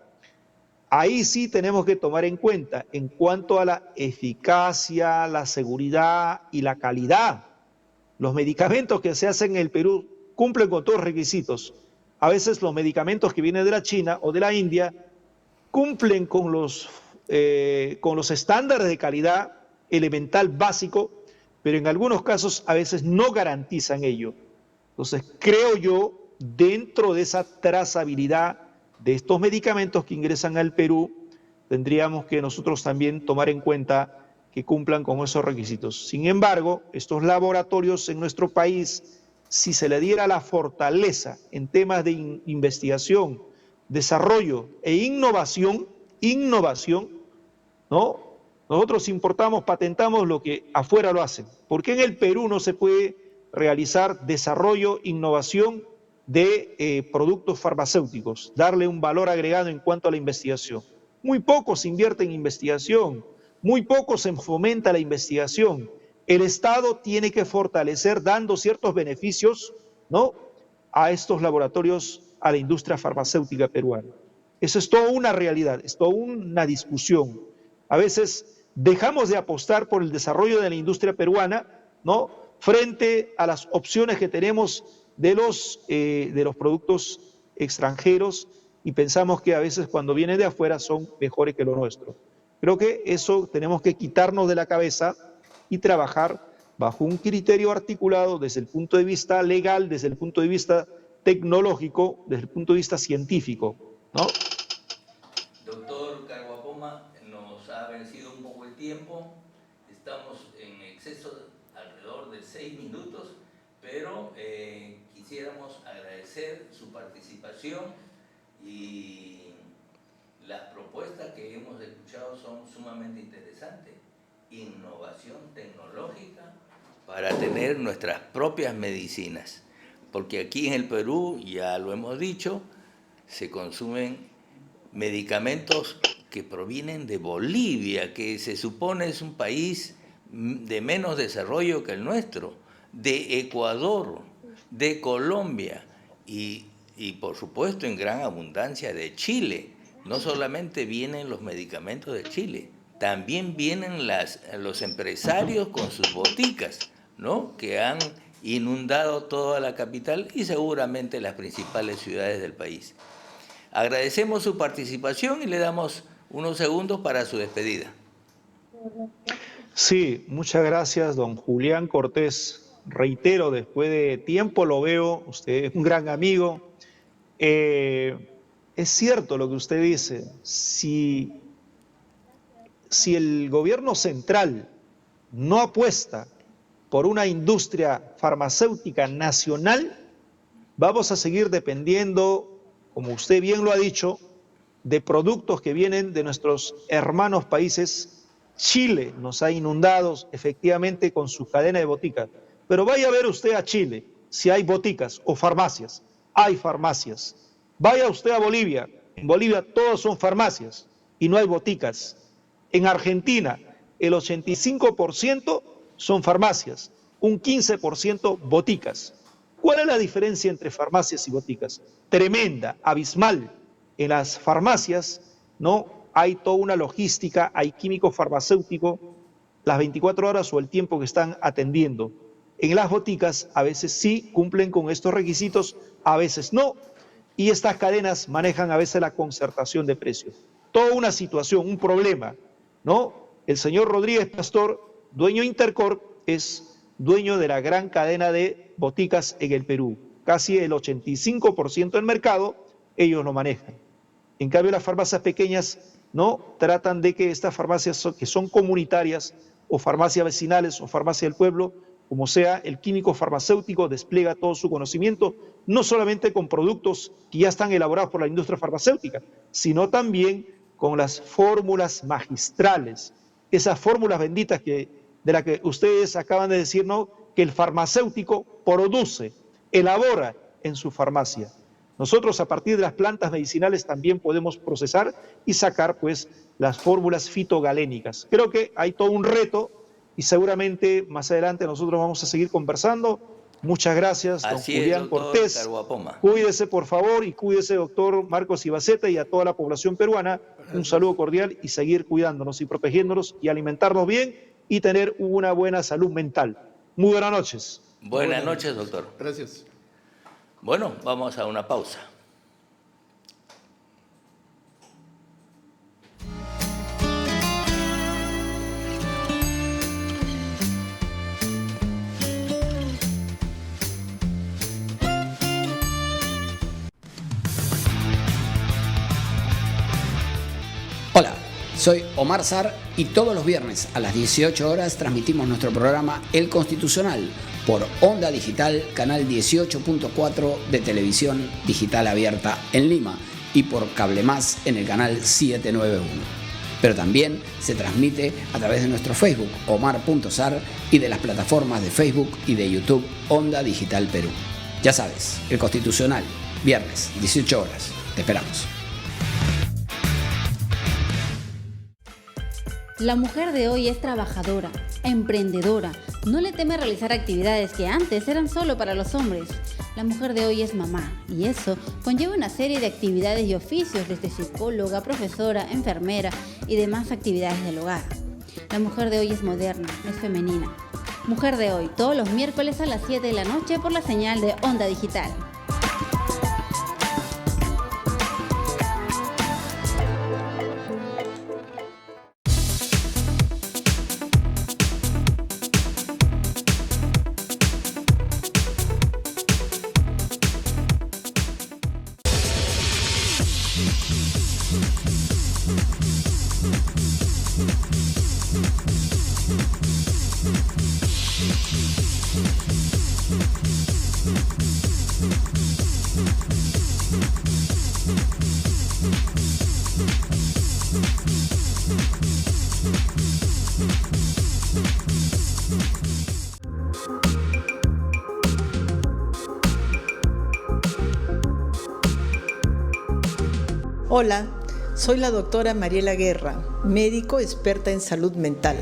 ahí sí tenemos que tomar en cuenta en cuanto a la eficacia, la seguridad y la calidad. Los medicamentos que se hacen en el Perú cumplen con todos los requisitos. A veces los medicamentos que vienen de la China o de la India cumplen con los estándares de calidad elemental básico, pero en algunos casos a veces no garantizan ello. Entonces, creo yo, dentro de esa trazabilidad de estos medicamentos que ingresan al Perú, tendríamos que nosotros también tomar en cuenta que cumplan con esos requisitos. Sin embargo, estos laboratorios en nuestro país, si se le diera la fortaleza en temas de investigación, desarrollo e innovación, ¿no?, nosotros importamos, patentamos lo que afuera lo hacen. ¿Por qué en el Perú no se puede realizar desarrollo, innovación de productos farmacéuticos, darle un valor agregado en cuanto a la investigación? Muy poco se invierte en investigación, muy poco se fomenta la investigación. El Estado tiene que fortalecer dando ciertos beneficios, ¿no?, a estos laboratorios, a la industria farmacéutica peruana. Eso es toda una realidad, es toda una discusión. A veces dejamos de apostar por el desarrollo de la industria peruana, ¿no?, frente a las opciones que tenemos de los productos extranjeros y pensamos que a veces cuando vienen de afuera son mejores que lo nuestro. Creo que eso tenemos que quitarnos de la cabeza y trabajar bajo un criterio articulado desde el punto de vista legal, desde el punto de vista tecnológico, desde el punto de vista científico, ¿no? Doctor Caguapoma, nos ha vencido un poco el tiempo, estamos en exceso alrededor de 6 minutos, pero quisiéramos agradecer su participación y las propuestas que hemos escuchado son sumamente interesantes. Innovación tecnológica para tener nuestras propias medicinas, porque aquí en el Perú, ya lo hemos dicho, se consumen medicamentos que provienen de Bolivia, que se supone es un país de menos desarrollo que el nuestro, de Ecuador, de Colombia y por supuesto en gran abundancia de Chile. No solamente vienen los medicamentos de Chile, también vienen los empresarios con sus boticas, ¿no?, que han inundado toda la capital y seguramente las principales ciudades del país. Agradecemos su participación y le damos unos segundos para su despedida. Sí, muchas gracias, don Julián Cortés, reitero, después de tiempo lo veo, usted es un gran amigo. Es cierto lo que usted dice, si el gobierno central no apuesta por una industria farmacéutica nacional, vamos a seguir dependiendo, como usted bien lo ha dicho, de productos que vienen de nuestros hermanos países. Chile nos ha inundado efectivamente con su cadena de boticas, pero vaya a ver usted a Chile si hay boticas o farmacias. Hay farmacias. Vaya usted a Bolivia, en Bolivia todos son farmacias y no hay boticas. En Argentina el 85% son farmacias, un 15% boticas. ¿Cuál es la diferencia entre farmacias y boticas? Tremenda, abismal. En las farmacias, ¿no?, hay toda una logística, hay químico farmacéutico, las 24 horas o el tiempo que están atendiendo. En las boticas a veces sí cumplen con estos requisitos, a veces no, y estas cadenas manejan a veces la concertación de precios. Toda una situación, un problema, ¿no? El señor Rodríguez Pastor, dueño de Intercorp, es dueño de la gran cadena de boticas en el Perú. Casi el 85% del mercado ellos lo manejan. En cambio, las farmacias pequeñas no tratan de que estas farmacias que son comunitarias o farmacias vecinales o farmacia del pueblo, como sea, el químico farmacéutico despliega todo su conocimiento, no solamente con productos que ya están elaborados por la industria farmacéutica, sino también con las fórmulas magistrales, esas fórmulas benditas de las que ustedes acaban de decir, ¿no?, que el farmacéutico produce, elabora en su farmacia. Nosotros a partir de las plantas medicinales también podemos procesar y sacar pues las fórmulas fitogalénicas. Creo que hay todo un reto y seguramente más adelante nosotros vamos a seguir conversando. Muchas gracias, don Julián Cortés. Cuídese por favor y cuídese, doctor Marcos Ibaceta, y a toda la población peruana. Un saludo cordial y seguir cuidándonos y protegiéndonos y alimentarnos bien y tener una buena salud mental. Muy buenas noches. Buenas noches, doctor. Gracias. Bueno, vamos a una pausa. Hola, soy Omar Sar y todos los viernes a las 18 horas transmitimos nuestro programa El Constitucional por Onda Digital, canal 18.4 de televisión digital abierta en Lima y por Cable Más en el canal 791. Pero también se transmite a través de nuestro Facebook, Omar.Sar, y de las plataformas de Facebook y de YouTube Onda Digital Perú. Ya sabes, El Constitucional, viernes, 18 horas. Te esperamos. La mujer de hoy es trabajadora, emprendedora, no le teme realizar actividades que antes eran solo para los hombres. La mujer de hoy es mamá y eso conlleva una serie de actividades y oficios desde psicóloga, profesora, enfermera y demás actividades del hogar. La mujer de hoy es moderna, es femenina. Mujer de hoy, todos los miércoles a las 7 de la noche por la señal de Onda Digital. Hola, soy la doctora Mariela Guerra, médico experta en salud mental.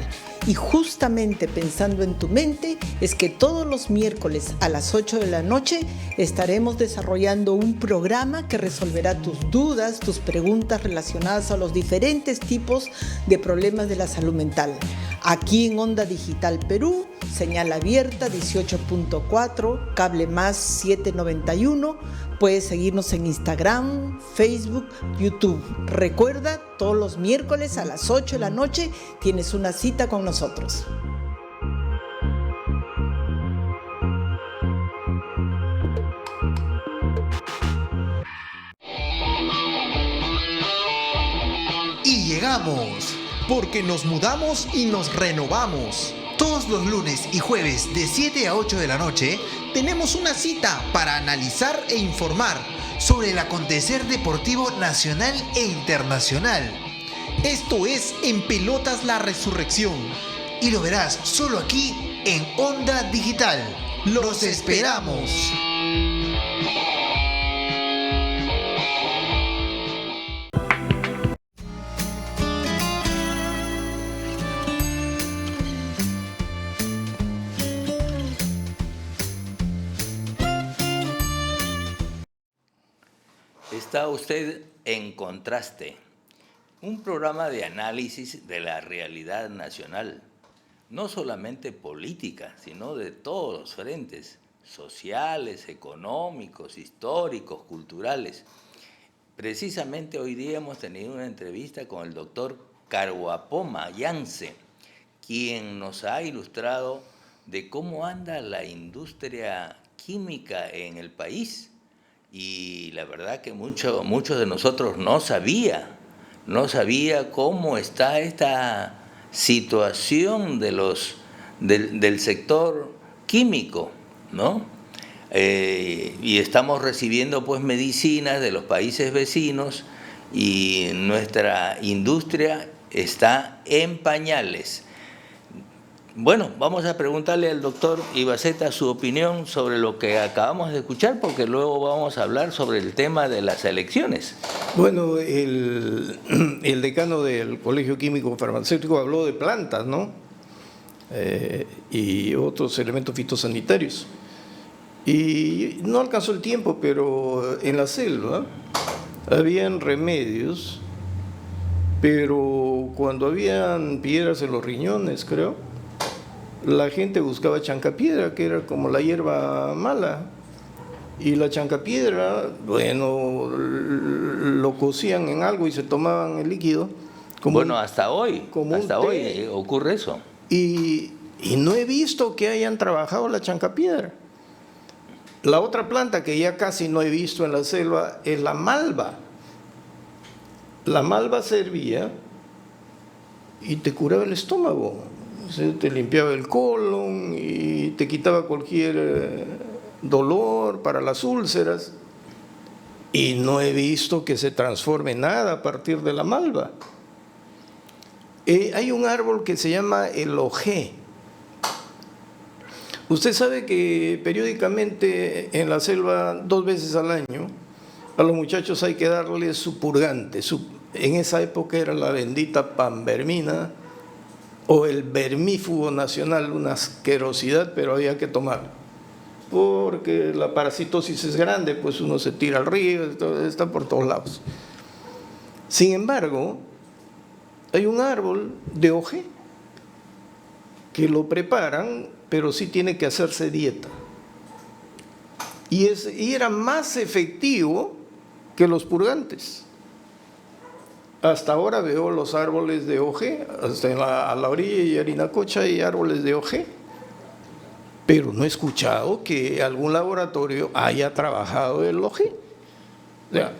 Y justamente pensando en tu mente es que todos los miércoles a las 8 de la noche estaremos desarrollando un programa que resolverá tus dudas, tus preguntas relacionadas a los diferentes tipos de problemas de la salud mental. Aquí en Onda Digital Perú, señal abierta 18.4, cable más 791. Puedes seguirnos en Instagram, Facebook, YouTube. Recuerda, todos los miércoles a las 8 de la noche tienes una cita con nosotros. esperamos, porque nos mudamos y nos renovamos. Todos los lunes y jueves de 7 a 8 de la noche tenemos una cita para analizar e informar sobre el acontecer deportivo nacional e internacional. Esto es En Pelotas la Resurrección y lo verás solo aquí en Onda Digital. ¡Los esperamos! Está usted en Contraste, un programa de análisis de la realidad nacional, no solamente política, sino de todos los frentes, sociales, económicos, históricos, culturales. Precisamente hoy día hemos tenido una entrevista con el doctor Caruapoma Yance, quien nos ha ilustrado de cómo anda la industria química en el país. Y la verdad que muchos de nosotros no sabía cómo está esta situación del sector químico, ¿no? Y estamos recibiendo pues medicinas de los países vecinos y nuestra industria está en pañales. Bueno, vamos a preguntarle al doctor Ibaceta su opinión sobre lo que acabamos de escuchar, porque luego vamos a hablar sobre el tema de las elecciones. Bueno, el decano del Colegio Químico Farmacéutico habló de plantas, ¿no? Y otros elementos fitosanitarios. Y no alcanzó el tiempo, pero en la selva habían remedios, pero cuando habían piedras en los riñones, creo, la gente buscaba chancapiedra, que era como la hierba mala. Y la chancapiedra, bueno, lo cocían en algo y se tomaban el líquido. Bueno, hasta hoy ocurre eso. Y no he visto que hayan trabajado la chancapiedra. La otra planta que ya casi no he visto en la selva es la malva. La malva servía y te curaba el estómago. Te limpiaba el colon y te quitaba cualquier dolor para las úlceras. Y no he visto que se transforme nada a partir de la malva. Hay un árbol que se llama el ojé. Usted sabe que periódicamente en la selva 2 veces al año a los muchachos hay que darles su purgante. En esa época era la bendita panvermina o el vermífugo nacional, una asquerosidad, pero había que tomar. Porque la parasitosis es grande, pues uno se tira al río, está por todos lados. Sin embargo, hay un árbol de ojé que lo preparan, pero sí tiene que hacerse dieta. Y era más efectivo que los purgantes. Hasta ahora veo los árboles de ojé, hasta a la orilla de Yarinacocha hay árboles de ojé, pero no he escuchado que algún laboratorio haya trabajado el ojé. O sea,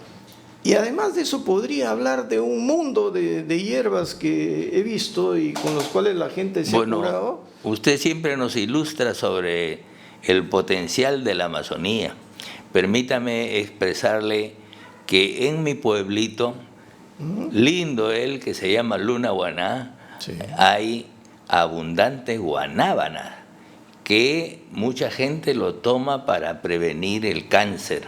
y además de eso podría hablar de un mundo de hierbas que he visto y con los cuales la gente se ha curado. Usted siempre nos ilustra sobre el potencial de la Amazonía. Permítame expresarle que en mi pueblito, lindo que se llama Lunahuaná, sí, hay abundantes guanábanas que mucha gente lo toma para prevenir el cáncer.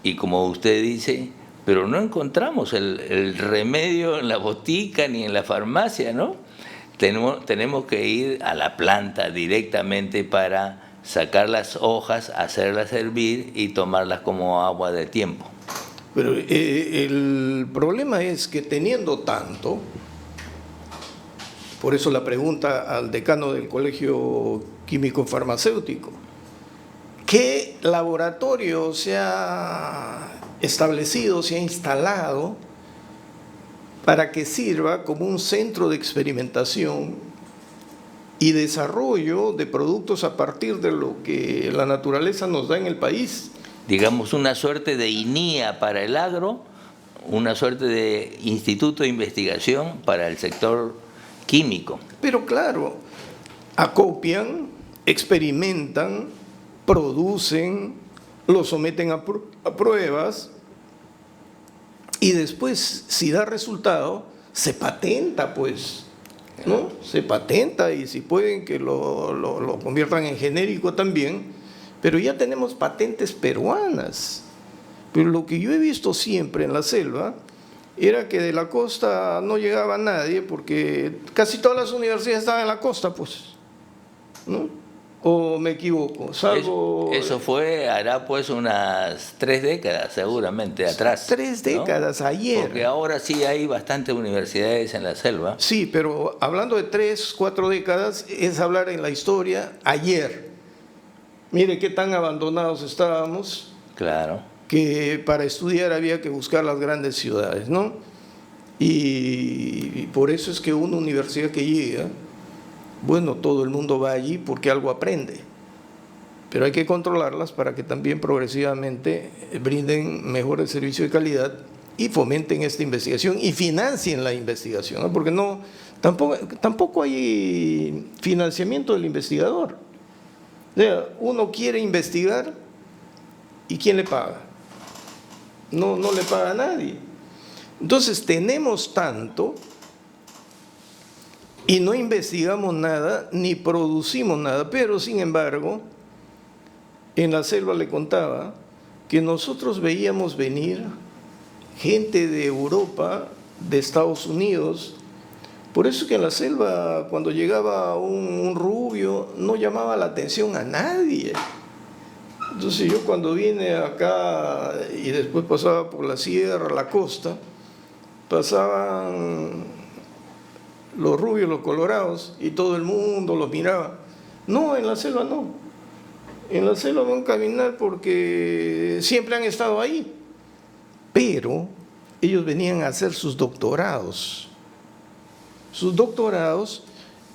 Y como usted dice, pero no encontramos el remedio en la botica ni en la farmacia, ¿no? Tenemos que ir a la planta directamente para sacar las hojas, hacerlas hervir y tomarlas como agua de tiempo. Pero el problema es que teniendo tanto, por eso la pregunta al decano del Colegio Químico Farmacéutico, ¿qué laboratorio se ha establecido, se ha instalado para que sirva como un centro de experimentación y desarrollo de productos a partir de lo que la naturaleza nos da en el país? Digamos, una suerte de INIA para el agro, una suerte de instituto de investigación para el sector químico. Pero claro, acopian, experimentan, producen, lo someten a pruebas y después, si da resultado, se patenta, pues, ¿no? Se patenta y si pueden que lo conviertan en genérico también, pero ya tenemos patentes peruanas. Pero lo que yo he visto siempre en la selva era que de la costa no llegaba nadie porque casi todas las universidades estaban en la costa, pues, ¿no? ¿O me equivoco? Salvo... Eso hará pues unas 3 décadas seguramente atrás. 3 décadas, ¿no? Ayer. Porque ahora sí hay bastantes universidades en la selva. Sí, pero hablando de 3, 4 décadas es hablar en la historia ayer. Mire qué tan abandonados estábamos. Claro. Que para estudiar había que buscar las grandes ciudades, ¿no? Y por eso es que una universidad que llega, bueno, todo el mundo va allí porque algo aprende, pero hay que controlarlas para que también progresivamente brinden mejores servicios de calidad y fomenten esta investigación y financien la investigación, ¿no? Porque tampoco hay financiamiento del investigador. O sea, uno quiere investigar y ¿quién le paga? No le paga a nadie. Entonces tenemos tanto y no investigamos nada, ni producimos nada, pero sin embargo, en la selva le contaba que nosotros veíamos venir gente de Europa, de Estados Unidos, por eso que en la selva cuando llegaba un rubio no llamaba la atención a nadie. Entonces yo cuando vine acá y después pasaba por la sierra, la costa, pasaban los rubios, los colorados, y todo el mundo los miraba. No, en la selva no. En la selva van a caminar porque siempre han estado ahí. Pero ellos venían a hacer sus doctorados. Sus doctorados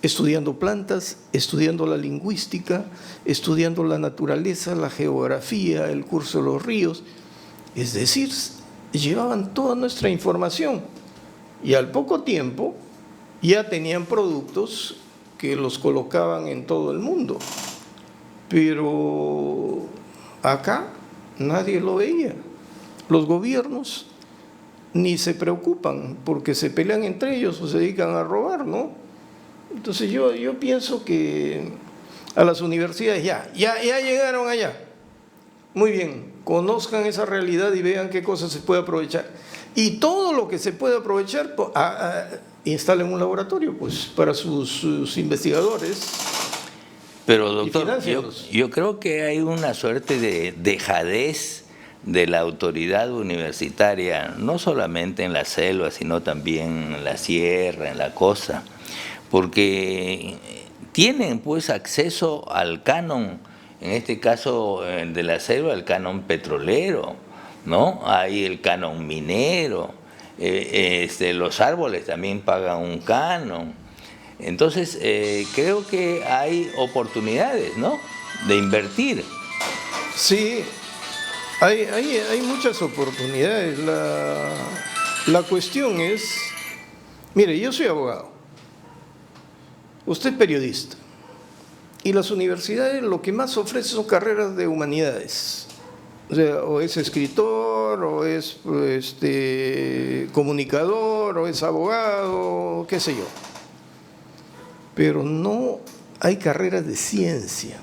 estudiando plantas, estudiando la lingüística, estudiando la naturaleza, la geografía, el curso de los ríos. Es decir, llevaban toda nuestra información. Y al poco tiempo ya tenían productos que los colocaban en todo el mundo. Pero acá nadie lo veía. Los gobiernos ni se preocupan porque se pelean entre ellos o se dedican a robar, ¿no? Entonces yo pienso que a las universidades ya llegaron allá. Muy bien, conozcan esa realidad y vean qué cosas se puede aprovechar. Y todo lo que se puede aprovechar, instalen un laboratorio pues para sus investigadores. Pero doctor, yo creo que hay una suerte de dejadez de la autoridad universitaria, no solamente en la selva, sino también en la sierra, en la costa, porque tienen pues acceso al canon, en este caso de la selva, el canon petrolero, ¿no? Hay el canon minero, los árboles también pagan un canon. Entonces, creo que hay oportunidades, ¿no?, de invertir. Sí, hay muchas oportunidades. La cuestión es, mire, yo soy abogado, usted es periodista, y las universidades lo que más ofrecen son carreras de humanidades. O sea, o es escritor, o es comunicador, o es abogado, qué sé yo. Pero no hay carreras de ciencia.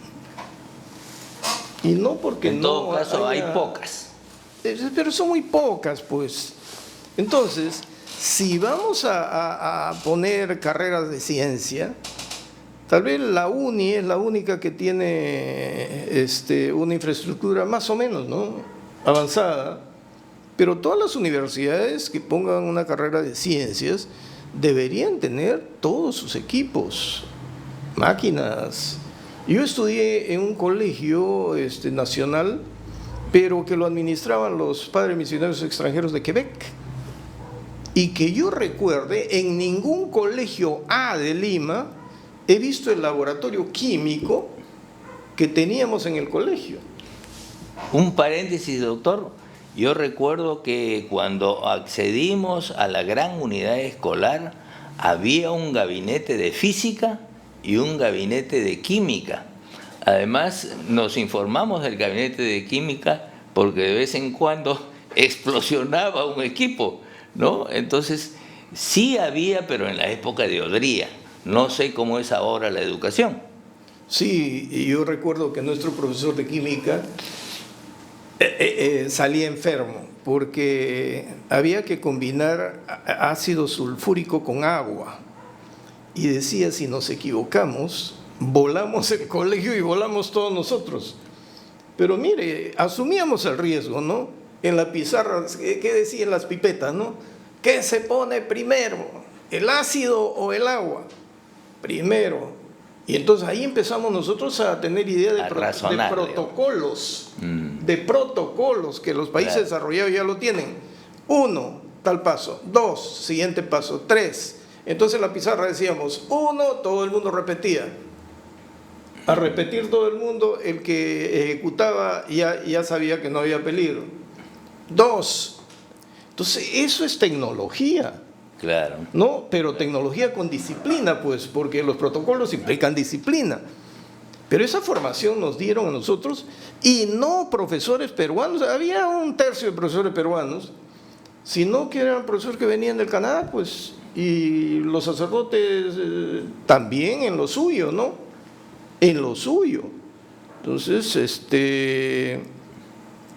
Y no porque en todo caso hay pocas. Pero son muy pocas, pues. Entonces, si vamos a poner carreras de ciencia, tal vez la UNI es la única que tiene una infraestructura más o menos, ¿no?, avanzada, pero todas las universidades que pongan una carrera de ciencias deberían tener todos sus equipos, máquinas. Yo estudié en un colegio nacional, pero que lo administraban los padres misioneros extranjeros de Quebec. Y que yo recuerde, en ningún colegio A de Lima he visto el laboratorio químico que teníamos en el colegio. Un paréntesis, doctor. Yo recuerdo que cuando accedimos a la gran unidad escolar, había un gabinete de física y un gabinete de química. Además, nos informamos del gabinete de química porque de vez en cuando explosionaba un equipo, ¿no? Entonces, sí había, pero en la época de Odría. No sé cómo es ahora la educación. Sí, y yo recuerdo que nuestro profesor de química salía enfermo porque había que combinar ácido sulfúrico con agua. Y decía, si nos equivocamos, volamos el colegio y volamos todos nosotros. Pero mire, asumíamos el riesgo, ¿no? En la pizarra, ¿qué decían las pipetas, no? ¿Qué se pone primero? ¿El ácido o el agua? Primero. Y entonces ahí empezamos nosotros a tener idea de protocolos, de protocolos que los países desarrollados ya lo tienen. 1, tal paso. 2, siguiente paso. 3. Entonces en la pizarra decíamos 1, todo el mundo repetía. A repetir todo el mundo, el que ejecutaba ya sabía que no había peligro. 2. Entonces eso es tecnología. Claro. No, pero tecnología con disciplina, pues, porque los protocolos implican disciplina. Pero esa formación nos dieron a nosotros, y no profesores peruanos, había un tercio de profesores peruanos, sino que eran profesores que venían del Canadá, pues, y los sacerdotes también en lo suyo, ¿no? En lo suyo. Entonces,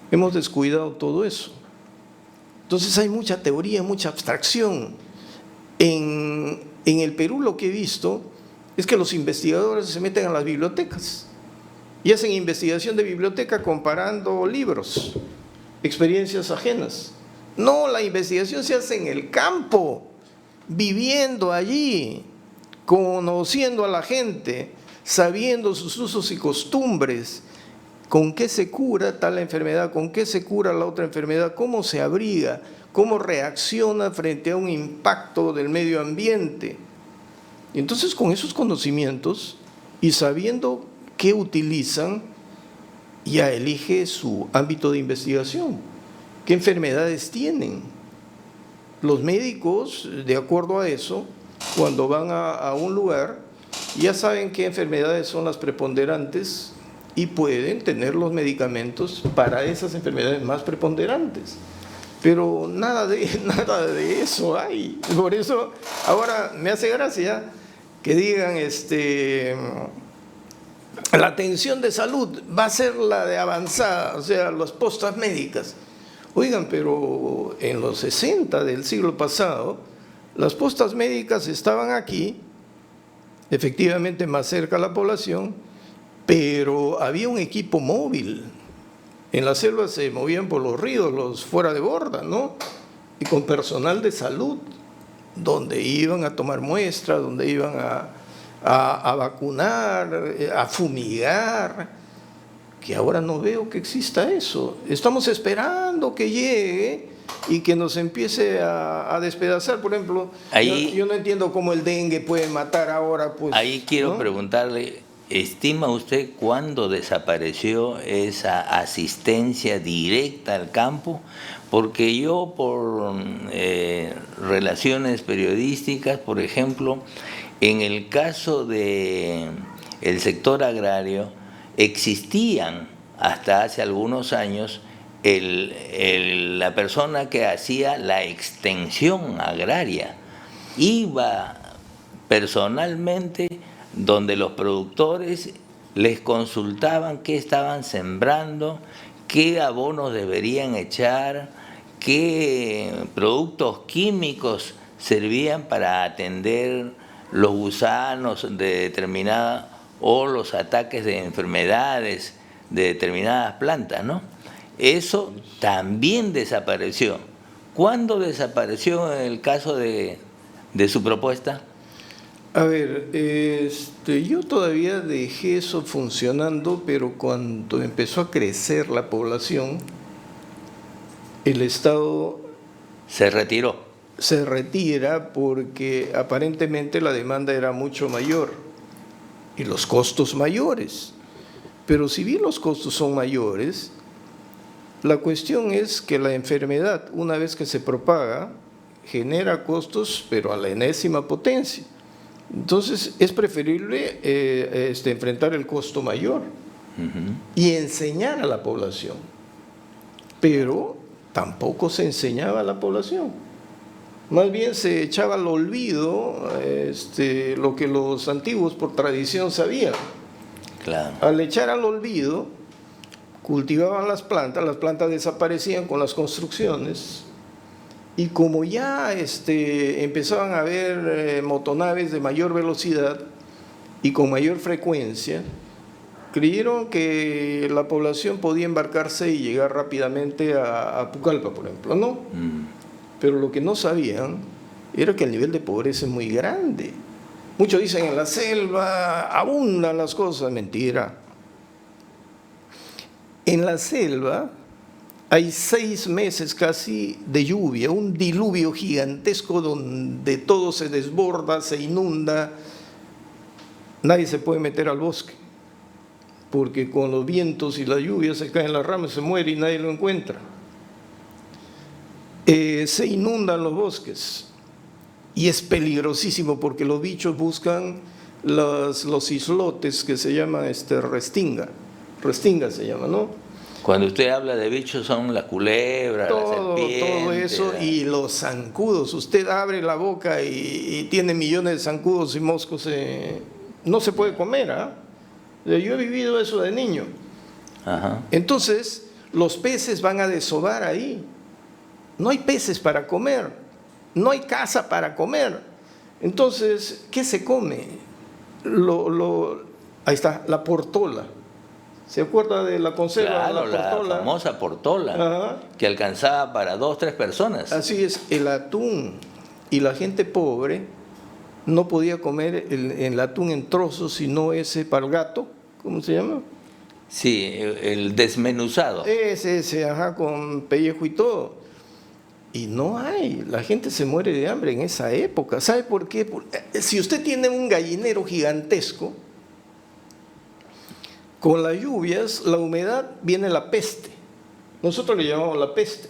hemos descuidado todo eso. Entonces hay mucha teoría, mucha abstracción. En el Perú lo que he visto es que los investigadores se meten a las bibliotecas y hacen investigación de biblioteca comparando libros, experiencias ajenas. No, la investigación se hace en el campo, viviendo allí, conociendo a la gente, sabiendo sus usos y costumbres, con qué se cura tal enfermedad, con qué se cura la otra enfermedad, cómo se abriga, cómo reacciona frente a un impacto del medio ambiente. Y entonces con esos conocimientos y sabiendo qué utilizan, ya elige su ámbito de investigación, qué enfermedades tienen. Los médicos, de acuerdo a eso, cuando van a un lugar, ya saben qué enfermedades son las preponderantes y pueden tener los medicamentos para esas enfermedades más preponderantes. Pero nada de eso hay. Por eso ahora me hace gracia que digan la atención de salud va a ser la de avanzada, o sea, las postas médicas. Oigan, pero en los 60 del siglo pasado, las postas médicas estaban aquí, efectivamente más cerca a la población, pero había un equipo móvil. En la selva se movían por los ríos, los fuera de borda, ¿no? Y con personal de salud, donde iban a tomar muestras, donde iban a vacunar, a fumigar, que ahora no veo que exista eso. Estamos esperando que llegue y que nos empiece a despedazar. Por ejemplo, ahí, yo no entiendo cómo el dengue puede matar ahora. Pues, ahí quiero ¿no? preguntarle, ¿estima usted cuándo desapareció esa asistencia directa al campo? Porque yo por relaciones periodísticas, por ejemplo, en el caso del sector agrario, existían hasta hace algunos años la persona que hacía la extensión agraria. Iba personalmente donde los productores les consultaban qué estaban sembrando, qué abonos deberían echar, qué productos químicos servían para atender los gusanos de determinada o los ataques de enfermedades de determinadas plantas, ¿no? Eso también desapareció. ¿Cuándo desapareció en el caso de su propuesta? A ver, yo todavía dejé eso funcionando, pero cuando empezó a crecer la población, el Estado se retiró. Se retira porque aparentemente la demanda era mucho mayor y los costos mayores. Pero si bien los costos son mayores, La cuestión es que la enfermedad, una vez que se propaga, genera costos, pero a la enésima potencia. Entonces, es preferible enfrentar el costo mayor y enseñar a la población. Pero tampoco se enseñaba a la población. Más bien se echaba al olvido lo que los antiguos por tradición sabían. Claro. Al echar al olvido, cultivaban las plantas desaparecían con las construcciones, y como ya empezaban a haber motonaves de mayor velocidad y con mayor frecuencia, creyeron que la población podía embarcarse y llegar rápidamente a Pucallpa, por ejemplo, ¿no? Pero lo que no sabían era que el nivel de pobreza es muy grande. Muchos dicen en la selva abundan las cosas, mentira. En la selva hay 6 meses casi de lluvia, un diluvio gigantesco donde todo se desborda, se inunda. Nadie se puede meter al bosque, porque con los vientos y la lluvia se caen las ramas, se muere y nadie lo encuentra. Se inundan los bosques y es peligrosísimo porque los bichos buscan los islotes que se llaman restinga se llama, ¿no? Cuando usted habla de bichos son las culebras, las serpientes. Todo eso y los zancudos. Usted abre la boca y tiene millones de zancudos y moscos. No se puede comer, ¿ah? Yo he vivido eso de niño. Ajá. Entonces, los peces van a desovar ahí. No hay peces para comer, no hay caza para comer. Entonces, ¿qué se come? Ahí está, la portola. ¿Se acuerda de la conserva? Claro, la famosa portola. Ajá. Que alcanzaba para 2, 3 personas. Así es, el atún. Y la gente pobre no podía comer el atún en trozos, sino ese para el gato, ¿cómo se llama? Sí, el desmenuzado. Ese, ajá, con pellejo y todo. Y no hay, la gente se muere de hambre en esa época. ¿Sabe por qué? Si usted tiene un gallinero gigantesco, con las lluvias, la humedad, viene la peste. Nosotros le llamamos la peste.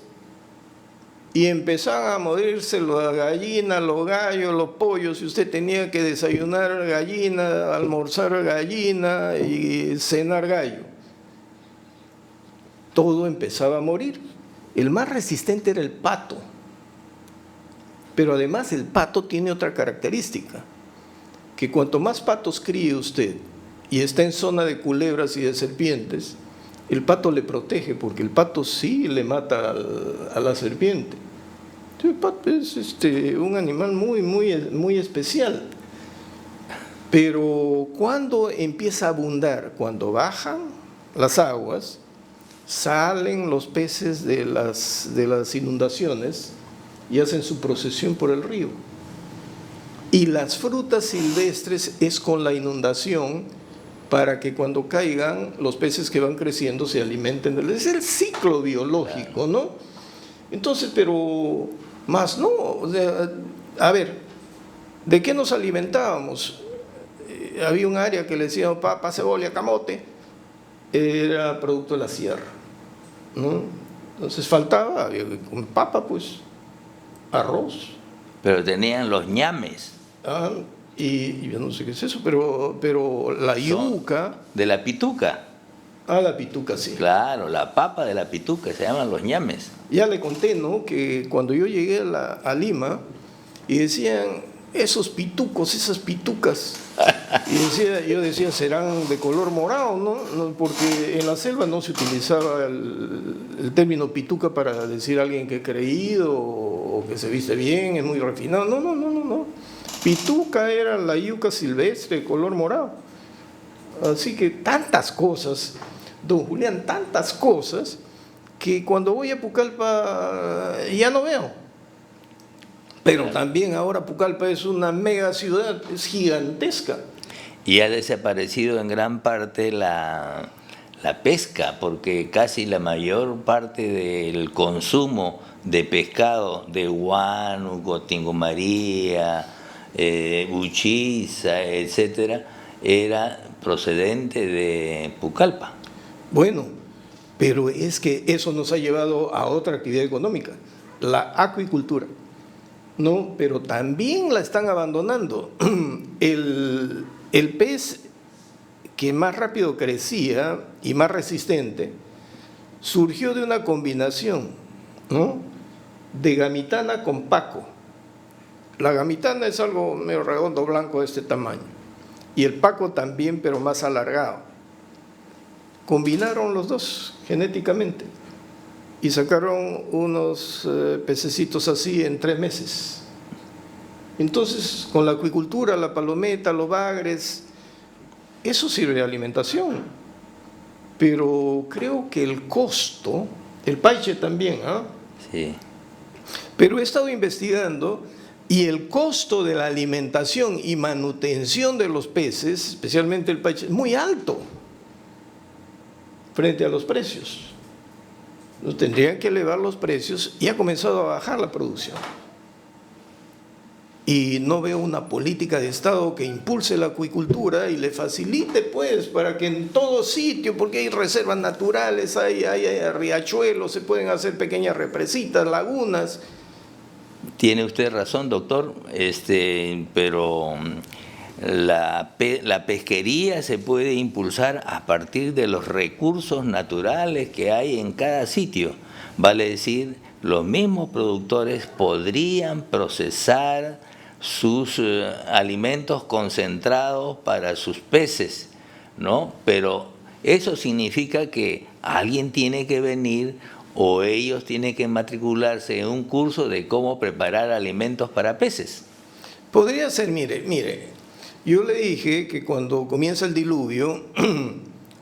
Y empezaban a morirse las gallinas, los gallos, los pollos. Y usted tenía que desayunar gallina, almorzar gallina y cenar gallo. Todo empezaba a morir. El más resistente era el pato. Pero además el pato tiene otra característica, que cuanto más patos críe usted y está en zona de culebras y de serpientes, el pato le protege, porque el pato sí le mata a la serpiente. El pato es un animal muy especial. Pero cuando empieza a abundar, cuando bajan las aguas, salen los peces de las inundaciones y hacen su procesión por el río. Y las frutas silvestres es con la inundación, para que cuando caigan los peces que van creciendo se alimenten. Es el ciclo biológico, ¿no? Entonces, pero más no. O sea, a ver, ¿de qué nos alimentábamos? Había un área que le decían papa, cebolla, camote. Era producto de la sierra, ¿no? Entonces faltaba, había que comer papa, pues, arroz. Pero tenían los ñames. Y yo no sé qué es eso, pero la yuca. De la pituca. La pituca, sí. Claro, la papa de la pituca, se llaman los ñames. Ya le conté, ¿no? Que cuando yo llegué a Lima y decían, esos pitucos, esas pitucas. Y yo decía, serán de color morado, ¿no? Porque en la selva no se utilizaba el término pituca para decir a alguien que es creído o que se viste bien, es muy refinado. No. Pituca era la yuca silvestre de color morado. Así que tantas cosas, don Julián, tantas cosas, que cuando voy a Pucallpa ya no veo. Pero también ahora Pucallpa es una mega ciudad, es gigantesca. Y ha desaparecido en gran parte la pesca, porque casi la mayor parte del consumo de pescado de Huánuco, Tingomaría, Uchiza, etcétera, era procedente de Pucallpa. Bueno, Pero es que eso nos ha llevado a otra actividad económica, la acuicultura, ¿no? Pero también la están abandonando. El pez que más rápido crecía y más resistente surgió de una combinación, ¿no?, de gamitana con paco. La gamitana es algo medio redondo, blanco de este tamaño, y el paco también, pero más alargado. Combinaron los dos genéticamente y sacaron unos pececitos así en 3 meses. Entonces, con la acuicultura, la palometa, los bagres, eso sirve de alimentación. Pero creo que el costo, el paiche también, ¿ah? Sí. Pero he estado investigando y el costo de la alimentación y manutención de los peces, especialmente el paiche, es muy alto frente a los precios. Nos tendrían que elevar los precios y ha comenzado a bajar la producción. Y no veo una política de Estado que impulse la acuicultura y le facilite, pues, para que en todo sitio, porque hay reservas naturales, hay riachuelos, se pueden hacer pequeñas represitas, lagunas. Tiene usted razón, doctor, pero la pesquería se puede impulsar a partir de los recursos naturales que hay en cada sitio. Vale decir, los mismos productores podrían procesar sus alimentos concentrados para sus peces, ¿no? Pero eso significa que alguien tiene que venir o ellos tienen que matricularse en un curso de cómo preparar alimentos para peces. Podría ser, mire, yo le dije que cuando comienza el diluvio,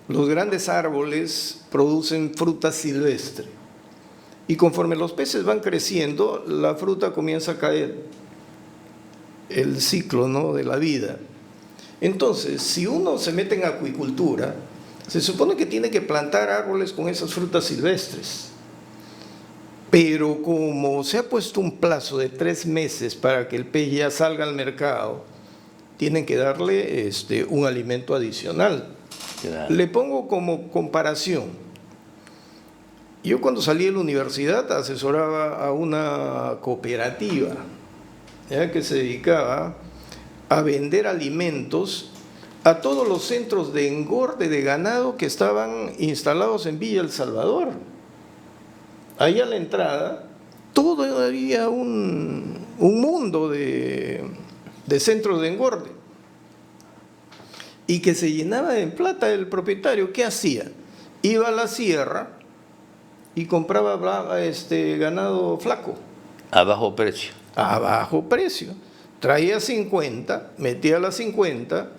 los grandes árboles producen fruta silvestre y conforme los peces van creciendo, la fruta comienza a caer. El ciclo, ¿no?, de la vida. Entonces, si uno se mete en acuicultura, se supone que tiene que plantar árboles con esas frutas silvestres. Pero como se ha puesto un plazo de 3 meses para que el pez ya salga al mercado, tienen que darle un alimento adicional. Claro. Le pongo como comparación. Yo cuando salí de la universidad asesoraba a una cooperativa, ¿ya?, que se dedicaba a vender alimentos a todos los centros de engorde de ganado que estaban instalados en Villa El Salvador. Ahí a la entrada, todo había un mundo de centros de engorde y que se llenaba en plata el propietario. ¿Qué hacía? Iba a la sierra y compraba ganado flaco. A bajo precio. A bajo precio. Traía 50, metía las 50,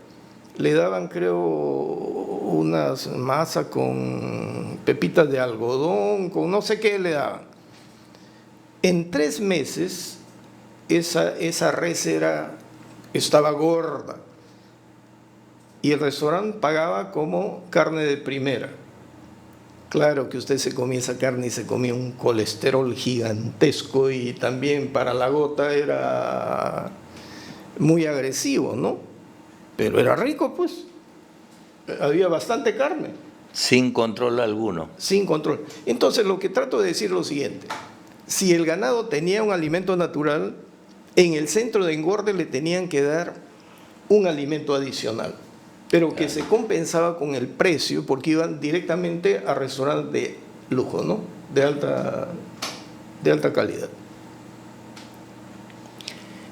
le daban, creo, unas masa con pepitas de algodón, con no sé qué le daban. En 3 meses, esa res estaba gorda y el restaurante pagaba como carne de primera. Claro que usted se comía esa carne y se comía un colesterol gigantesco y también para la gota era muy agresivo, ¿no? Pero era rico, pues. Había bastante carne. Sin control alguno. Sin control. Entonces, lo que trato de decir es lo siguiente. Si el ganado tenía un alimento natural, en el centro de engorde le tenían que dar un alimento adicional, pero que se compensaba con el precio porque iban directamente a restaurantes de lujo, ¿no?, de alta calidad.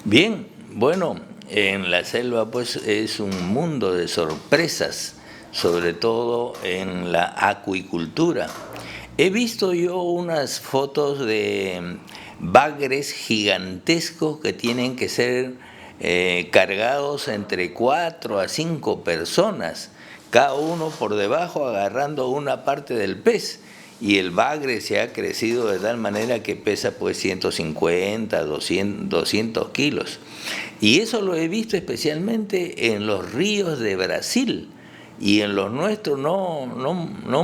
Bien, bueno, en la selva pues es un mundo de sorpresas, sobre todo en la acuicultura. He visto yo unas fotos de bagres gigantescos que tienen que ser cargados entre 4 a 5 personas, cada uno por debajo agarrando una parte del pez, y el bagre se ha crecido de tal manera que pesa pues 150, 200 kilos. Y eso lo he visto especialmente en los ríos de Brasil, y en los nuestros no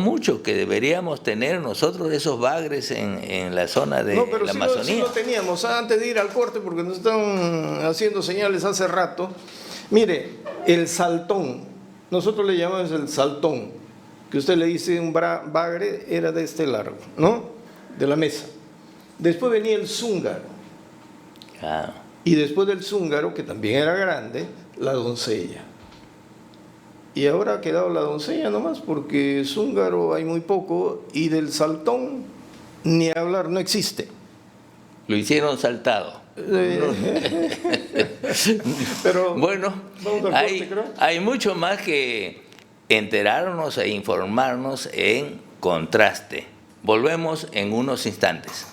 mucho, que deberíamos tener nosotros esos bagres en la zona de la Amazonía. Sí lo teníamos antes de ir al corte, porque nos están haciendo señales hace rato. Mire, el saltón, nosotros le llamamos el saltón, que usted le dice un bagre, era de este largo, ¿no? De la mesa. Después venía el zúngaro. Claro. Y después del zúngaro, que también era grande, la doncella. Y ahora ha quedado la doncella nomás, porque zúngaro hay muy poco, y del saltón ni hablar, no existe. Lo hicieron saltado. Pero bueno, vamos al corte, creo. hay mucho más que enterarnos e informarnos en Contraste. Volvemos en unos instantes.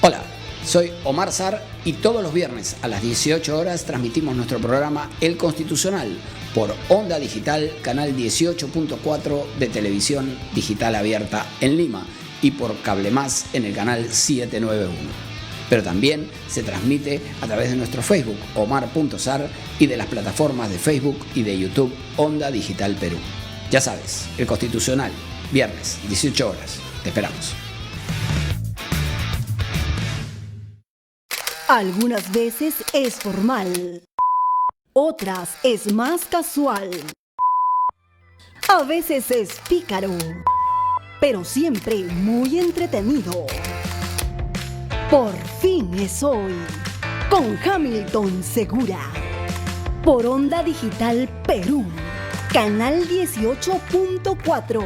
Hola, soy Omar Sar y todos los viernes a las 18 horas transmitimos nuestro programa El Constitucional por Onda Digital, canal 18.4 de televisión digital abierta en Lima y por Cable Más en el canal 791. Pero también se transmite a través de nuestro Facebook Omar.Sar y de las plataformas de Facebook y de YouTube Onda Digital Perú. Ya sabes, El Constitucional, viernes, 18 horas. Te esperamos. Algunas veces es formal, otras es más casual, a veces es pícaro, pero siempre muy entretenido. Por fin es hoy, con Hamilton Segura, por Onda Digital Perú, canal 18.4,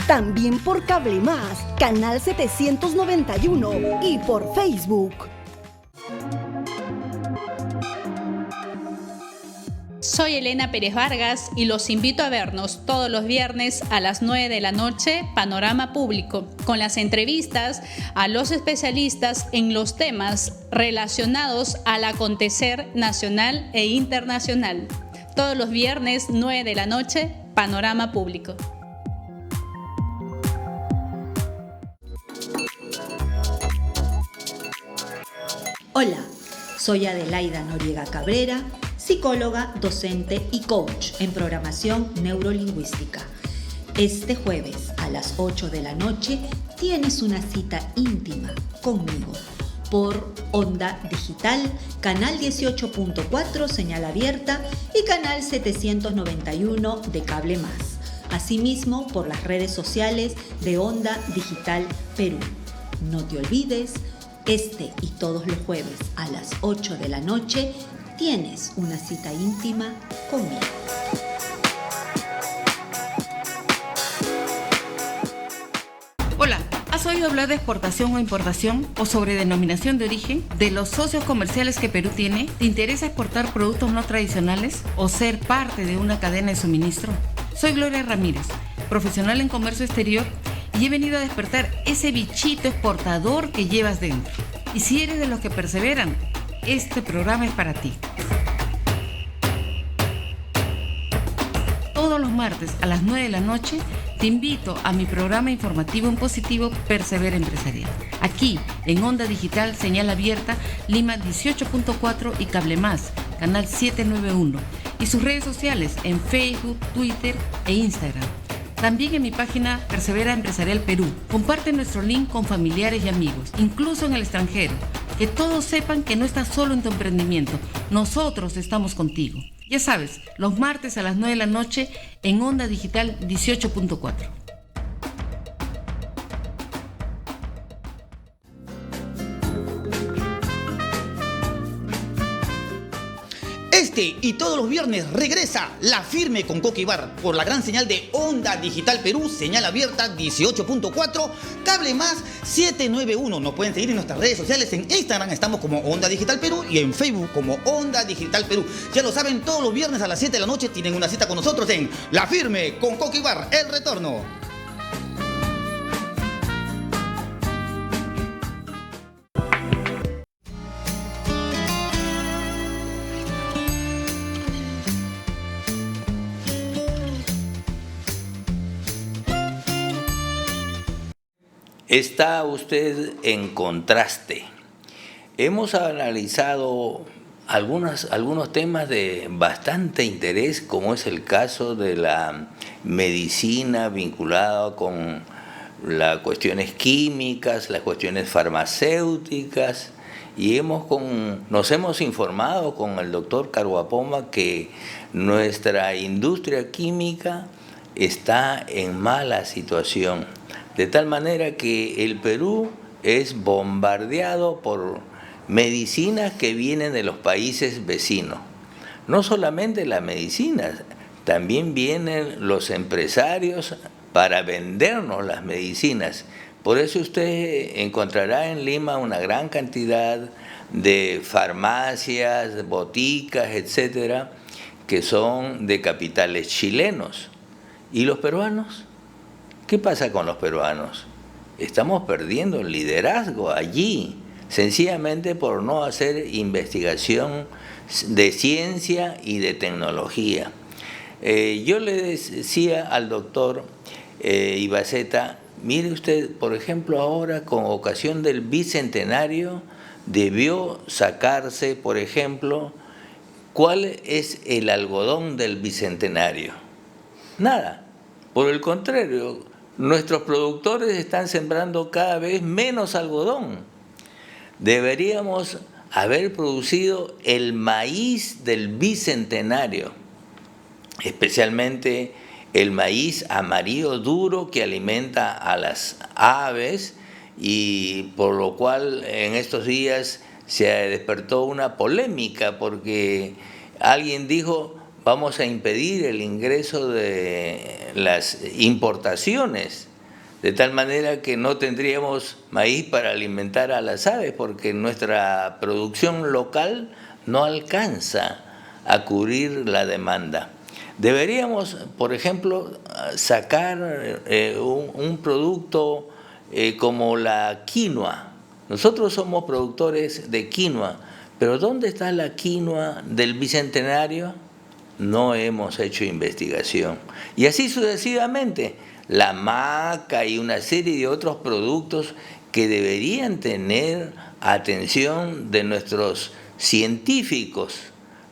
también por Cable Más, canal 791 y por Facebook. Soy Elena Pérez Vargas y los invito a vernos todos los viernes a las 9 de la noche, Panorama Público, con las entrevistas a los especialistas en los temas relacionados al acontecer nacional e internacional. Todos los viernes, 9 de la noche, Panorama Público. Hola, soy Adelaida Noriega Cabrera, psicóloga, docente y coach en programación neurolingüística. Este jueves a las 8 de la noche tienes una cita íntima conmigo por Onda Digital, canal 18.4 señal abierta y canal 791 de Cable Más. Asimismo por las redes sociales de Onda Digital Perú. No te olvides, este y todos los jueves a las 8 de la noche tienes una cita íntima conmigo. Hola, ¿has oído hablar de exportación o importación o sobre denominación de origen? ¿De los socios comerciales que Perú tiene? ¿Te interesa exportar productos no tradicionales o ser parte de una cadena de suministro? Soy Gloria Ramírez, profesional en comercio exterior y he venido a despertar ese bichito exportador que llevas dentro. Y si eres de los que perseveran, este programa es para ti. Todos los martes a las 9 de la noche te invito a mi programa informativo en positivo Persevera Empresarial. Aquí en Onda Digital, señal abierta, Lima 18.4 y Cable Más, canal 791. Y sus redes sociales en Facebook, Twitter e Instagram. También en mi página Persevera Empresarial Perú. Comparte nuestro link con familiares y amigos, incluso en el extranjero. Que todos sepan que no estás solo en tu emprendimiento. Nosotros estamos contigo. Ya sabes, los martes a las 9 de la noche en Onda Digital 18.4. Este y todos los viernes regresa La Firme con Coqui Bar por la gran señal de Onda Digital Perú, señal abierta 18.4, Cable Más 791. Nos pueden seguir en nuestras redes sociales. En Instagram estamos como Onda Digital Perú y en Facebook como Onda Digital Perú. Ya lo saben, todos los viernes a las 7 de la noche tienen una cita con nosotros en La Firme con Coqui Bar, el retorno. Está usted en Contraste. Hemos analizado algunos temas de bastante interés, como es el caso de la medicina vinculada con las cuestiones químicas, las cuestiones farmacéuticas, y nos hemos informado con el doctor Caruapoma que nuestra industria química está en mala situación, de tal manera que el Perú es bombardeado por medicinas que vienen de los países vecinos. No solamente la medicina, también vienen los empresarios para vendernos las medicinas. Por eso usted encontrará en Lima una gran cantidad de farmacias, boticas, etcétera, que son de capitales chilenos. ¿Y los peruanos? ¿Qué pasa con los peruanos? Estamos perdiendo el liderazgo allí, sencillamente por no hacer investigación de ciencia y de tecnología. Yo le decía al doctor Ibaceta, mire usted, por ejemplo, ahora con ocasión del bicentenario debió sacarse, por ejemplo, ¿cuál es el algodón del bicentenario? Nada. Por el contrario, nuestros productores están sembrando cada vez menos algodón. Deberíamos haber producido el maíz del bicentenario, especialmente el maíz amarillo duro que alimenta a las aves, y por lo cual en estos días se despertó una polémica porque alguien dijo: vamos a impedir el ingreso de las importaciones, de tal manera que no tendríamos maíz para alimentar a las aves, porque nuestra producción local no alcanza a cubrir la demanda. Deberíamos, por ejemplo, sacar un producto como la quinoa. Nosotros somos productores de quinoa, pero ¿dónde está la quinoa del bicentenario? No hemos hecho investigación. Y así sucesivamente, la maca y una serie de otros productos que deberían tener atención de nuestros científicos.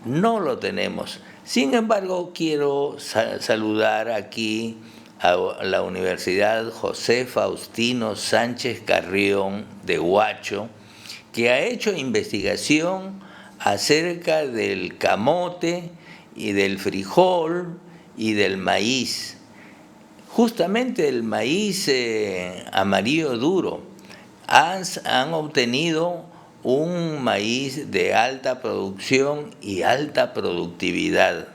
No lo tenemos. Sin embargo, quiero saludar aquí a la Universidad José Faustino Sánchez Carrión de Huacho, que ha hecho investigación acerca del camote y del frijol y del maíz. Justamente el maíz amarillo duro han obtenido un maíz de alta producción y alta productividad.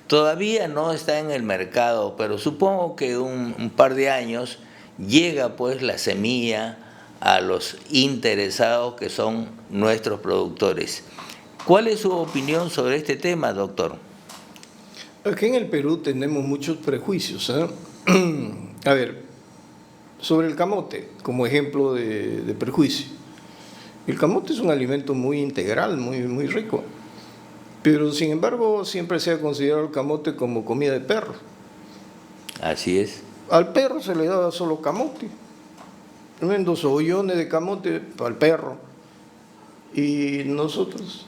Todavía no está en el mercado, pero supongo que un par de años llega pues la semilla a los interesados que son nuestros productores. ¿Cuál es su opinión sobre este tema, doctor? Aquí en el Perú tenemos muchos prejuicios, ¿eh? A ver, sobre el camote, como ejemplo de prejuicio. El camote es un alimento muy integral, muy rico, pero sin embargo siempre se ha considerado el camote como comida de perro. Así es. Al perro se le daba solo camote, tremendos ollones de camote al perro. Y nosotros,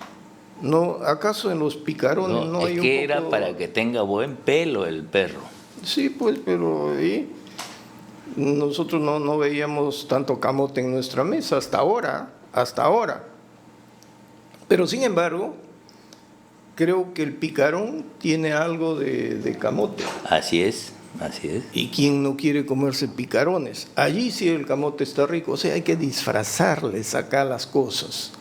no, ¿acaso en los picarones no hay un poco? Es que era para que tenga buen pelo el perro. Sí, pues, pero nosotros no veíamos tanto camote en nuestra mesa hasta ahora. Pero sin embargo, creo que el picarón tiene algo de camote. Así es, así es. ¿Y quién no quiere comerse picarones? Allí sí el camote está rico, o sea, hay que disfrazarles acá las cosas.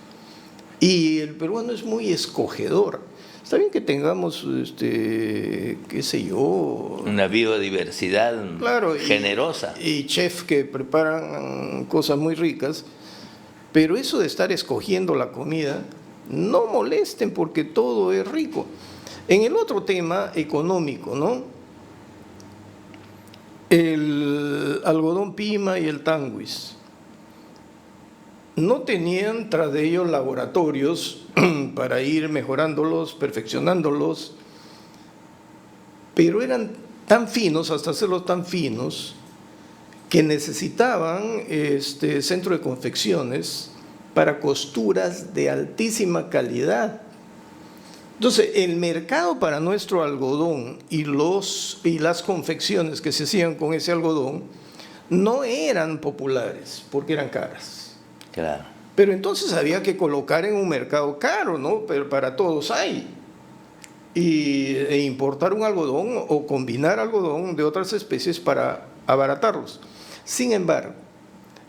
Y el peruano es muy escogedor. Está bien que tengamos, qué sé yo... una biodiversidad, claro, generosa. Y chefs que preparan cosas muy ricas, pero eso de estar escogiendo la comida, no molesten porque todo es rico. En el otro tema económico, ¿no? El algodón pima y el tanguis no tenían tras de ellos laboratorios para ir mejorándolos, perfeccionándolos, pero eran tan finos, hasta hacerlos tan finos, que necesitaban centro de confecciones para costuras de altísima calidad. Entonces, el mercado para nuestro algodón y las confecciones que se hacían con ese algodón no eran populares porque eran caras. Claro. Pero entonces había que colocar en un mercado caro, ¿no? Pero para todos hay. E importar un algodón o combinar algodón de otras especies para abaratarlos. Sin embargo,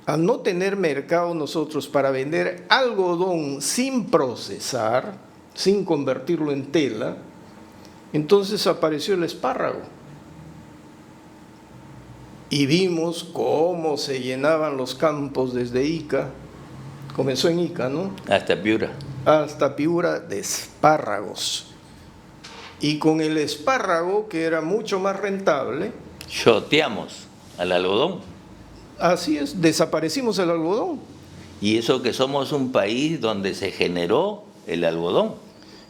al no tener mercado nosotros para vender algodón sin procesar, sin convertirlo en tela, entonces apareció el espárrago. Y vimos cómo se llenaban los campos desde Ica, comenzó en Ica, ¿no? Hasta Piura. Hasta Piura de espárragos. Y con el espárrago, que era mucho más rentable, Choteamos al algodón. Así es, desaparecimos el algodón. Y eso que somos un país donde se generó el algodón.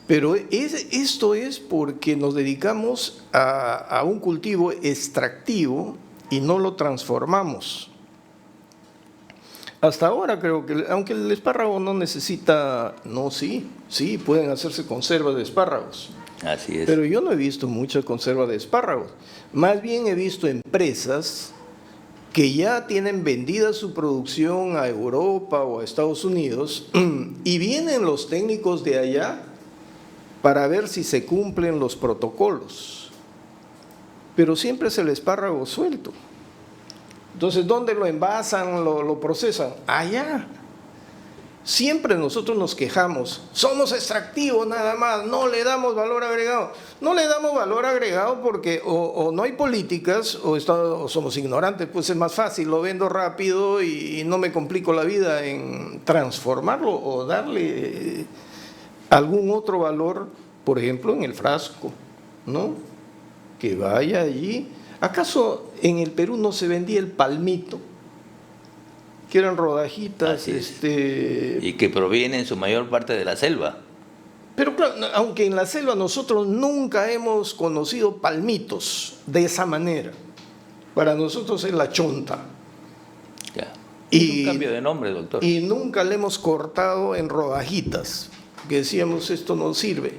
Pero esto es porque nos dedicamos a un cultivo extractivo y no lo transformamos. Hasta ahora creo que, aunque el espárrago no necesita, sí, pueden hacerse conservas de espárragos. Así es. Pero yo no he visto mucha conserva de espárragos. Más bien he visto empresas que ya tienen vendida su producción a Europa o a Estados Unidos y vienen los técnicos de allá para ver si se cumplen los protocolos. Pero siempre es el espárrago suelto. Entonces, ¿dónde lo envasan, lo procesan? Allá. Siempre nosotros nos quejamos, somos extractivos nada más, no le damos valor agregado. No le damos valor agregado porque o no hay políticas o somos ignorantes, pues es más fácil, lo vendo rápido y no me complico la vida en transformarlo o darle algún otro valor, por ejemplo en el frasco, ¿no? Que vaya allí. ¿Acaso en el Perú no se vendía el palmito? Que eran rodajitas, y que provienen en su mayor parte de la selva. Pero claro, aunque en la selva nosotros nunca hemos conocido palmitos de esa manera. Para nosotros es la chonta. Ya. Es un cambio de nombre, doctor. Y nunca le hemos cortado en rodajitas, que decíamos esto no sirve.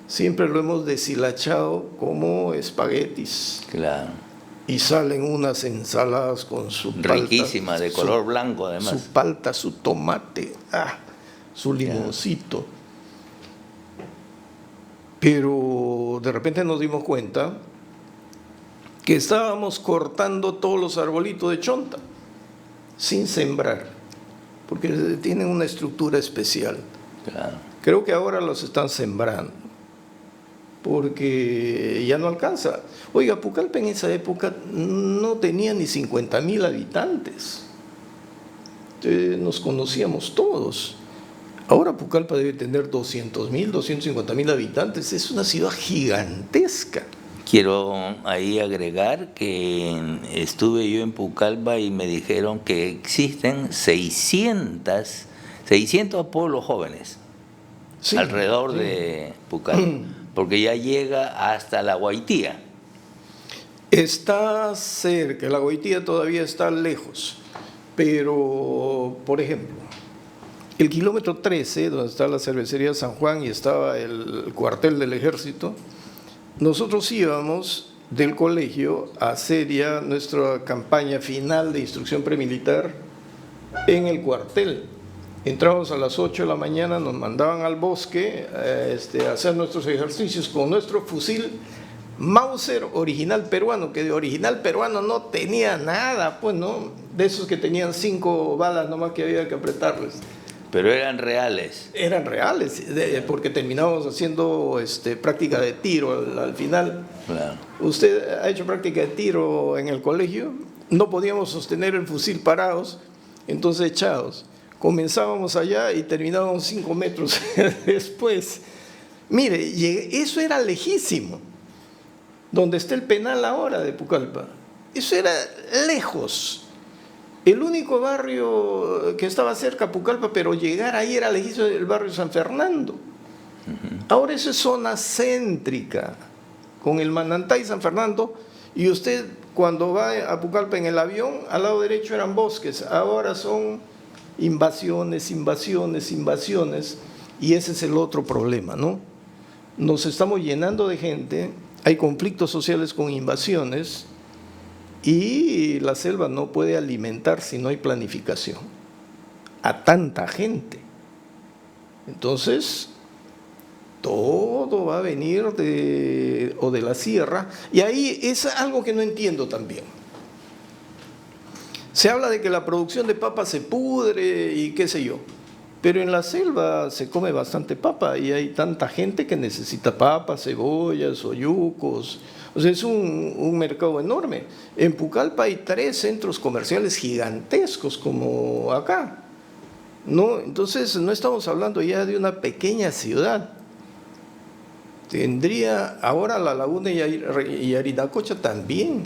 Siempre lo hemos deshilachado como espaguetis. Claro. Y salen unas ensaladas con su palta. Riquísima, de color blanco además. Su palta, su tomate, su limoncito. Pero de repente nos dimos cuenta que estábamos cortando todos los arbolitos de chonta sin sembrar, porque tienen una estructura especial. Claro. Creo que ahora los están sembrando, porque ya no alcanza. Oiga, Pucallpa en esa época no tenía ni 50.000 habitantes. Nos conocíamos todos. Ahora Pucallpa debe tener 200.000, 250.000 habitantes. Es una ciudad gigantesca. Quiero ahí agregar que estuve yo en Pucallpa y me dijeron que existen 600 pueblos jóvenes alrededor de Pucallpa. Porque ya llega hasta la Guaitía. Está cerca, la Guaitía todavía está lejos, pero, por ejemplo, el kilómetro 13, donde está la cervecería San Juan y estaba el cuartel del ejército, nosotros íbamos del colegio a hacer ya nuestra campaña final de instrucción premilitar en el cuartel. Entrábamos a las 8 de la mañana, nos mandaban al bosque a hacer nuestros ejercicios con nuestro fusil Mauser original peruano, que de original peruano no tenía nada, pues no, de esos que tenían 5 balas nomás que había que apretarles. Pero eran reales. Eran reales, porque terminábamos haciendo práctica de tiro al final. Claro. ¿Usted ha hecho práctica de tiro en el colegio? No podíamos sostener el fusil parados, entonces echados. Comenzábamos allá y terminábamos 5 metros después. Mire, eso era lejísimo. Donde está el penal ahora de Pucallpa. Eso era lejos. El único barrio que estaba cerca a Pucallpa, pero llegar ahí era lejísimo, el barrio San Fernando. Ahora eso es zona céntrica, con el Manantay San Fernando, y usted cuando va a Pucallpa en el avión, al lado derecho eran bosques, ahora son invasiones, y ese es el otro problema, ¿no? nos estamos llenando de gente, hay conflictos sociales con invasiones y la selva no puede alimentar si no hay planificación a tanta gente. Entonces, todo va a venir de la sierra, y ahí es algo que no entiendo también. Se habla de que la producción de papa se pudre y qué sé yo, pero en la selva se come bastante papa y hay tanta gente que necesita papas, cebollas, oyucos. O sea, es un mercado enorme. En Pucallpa hay 3 centros comerciales gigantescos como acá, ¿no? Entonces no estamos hablando ya de una pequeña ciudad. Tendría ahora la Laguna y Yarinacocha también.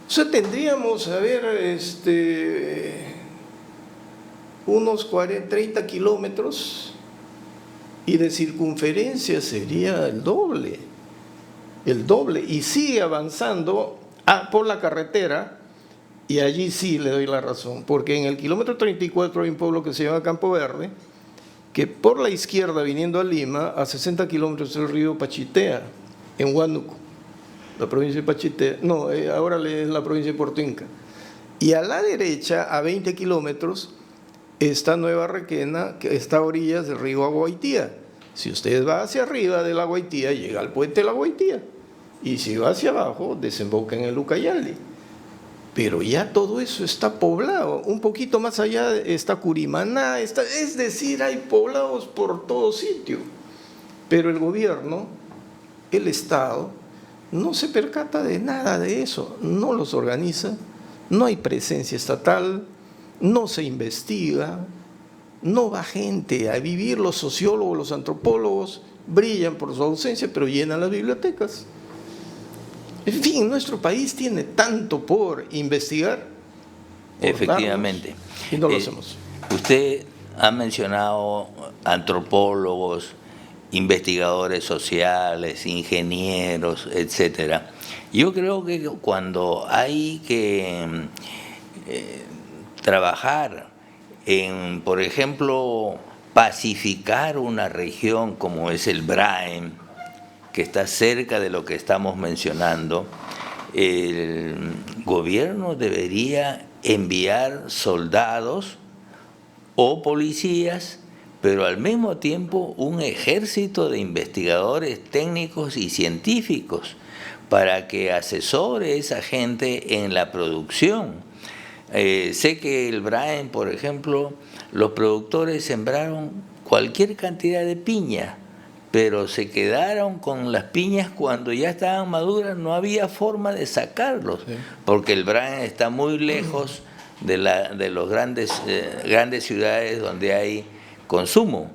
O sea, tendríamos, a ver, unos 30 kilómetros y de circunferencia sería el doble, y sigue avanzando por la carretera, y allí sí le doy la razón, porque en el kilómetro 34 hay un pueblo que se llama Campo Verde, que por la izquierda, viniendo a Lima, a 60 kilómetros del río Pachitea, en Huánuco, la provincia de Pachitea, no, ahora es la provincia de Puerto Inca. Y a la derecha, a 20 kilómetros, está Nueva Requena, que está a orillas del río Aguaitía. Si usted va hacia arriba del Aguaitía, llega al puente del Aguaitía. Y si va hacia abajo, desemboca en el Ucayali. Pero ya todo eso está poblado. Un poquito más allá está Curimaná, es decir, hay poblados por todo sitio. Pero el gobierno, el Estado, no se percata de nada de eso, no los organiza, no hay presencia estatal, no se investiga, no va gente a vivir. Los sociólogos, los antropólogos brillan por su ausencia, pero llenan las bibliotecas. En fin, nuestro país tiene tanto por investigar. Efectivamente. Y no lo hacemos. Usted ha mencionado antropólogos, investigadores sociales, ingenieros, etcétera. Yo creo que cuando hay que trabajar en, por ejemplo, pacificar una región como es el Braem, que está cerca de lo que estamos mencionando, el gobierno debería enviar soldados o policías, pero al mismo tiempo un ejército de investigadores técnicos y científicos para que asesore a esa gente en la producción. Sé que el Braem, por ejemplo, los productores sembraron cualquier cantidad de piña, pero se quedaron con las piñas cuando ya estaban maduras, no había forma de sacarlos, sí, porque el Braem está muy lejos de los grandes ciudades donde hay consumo.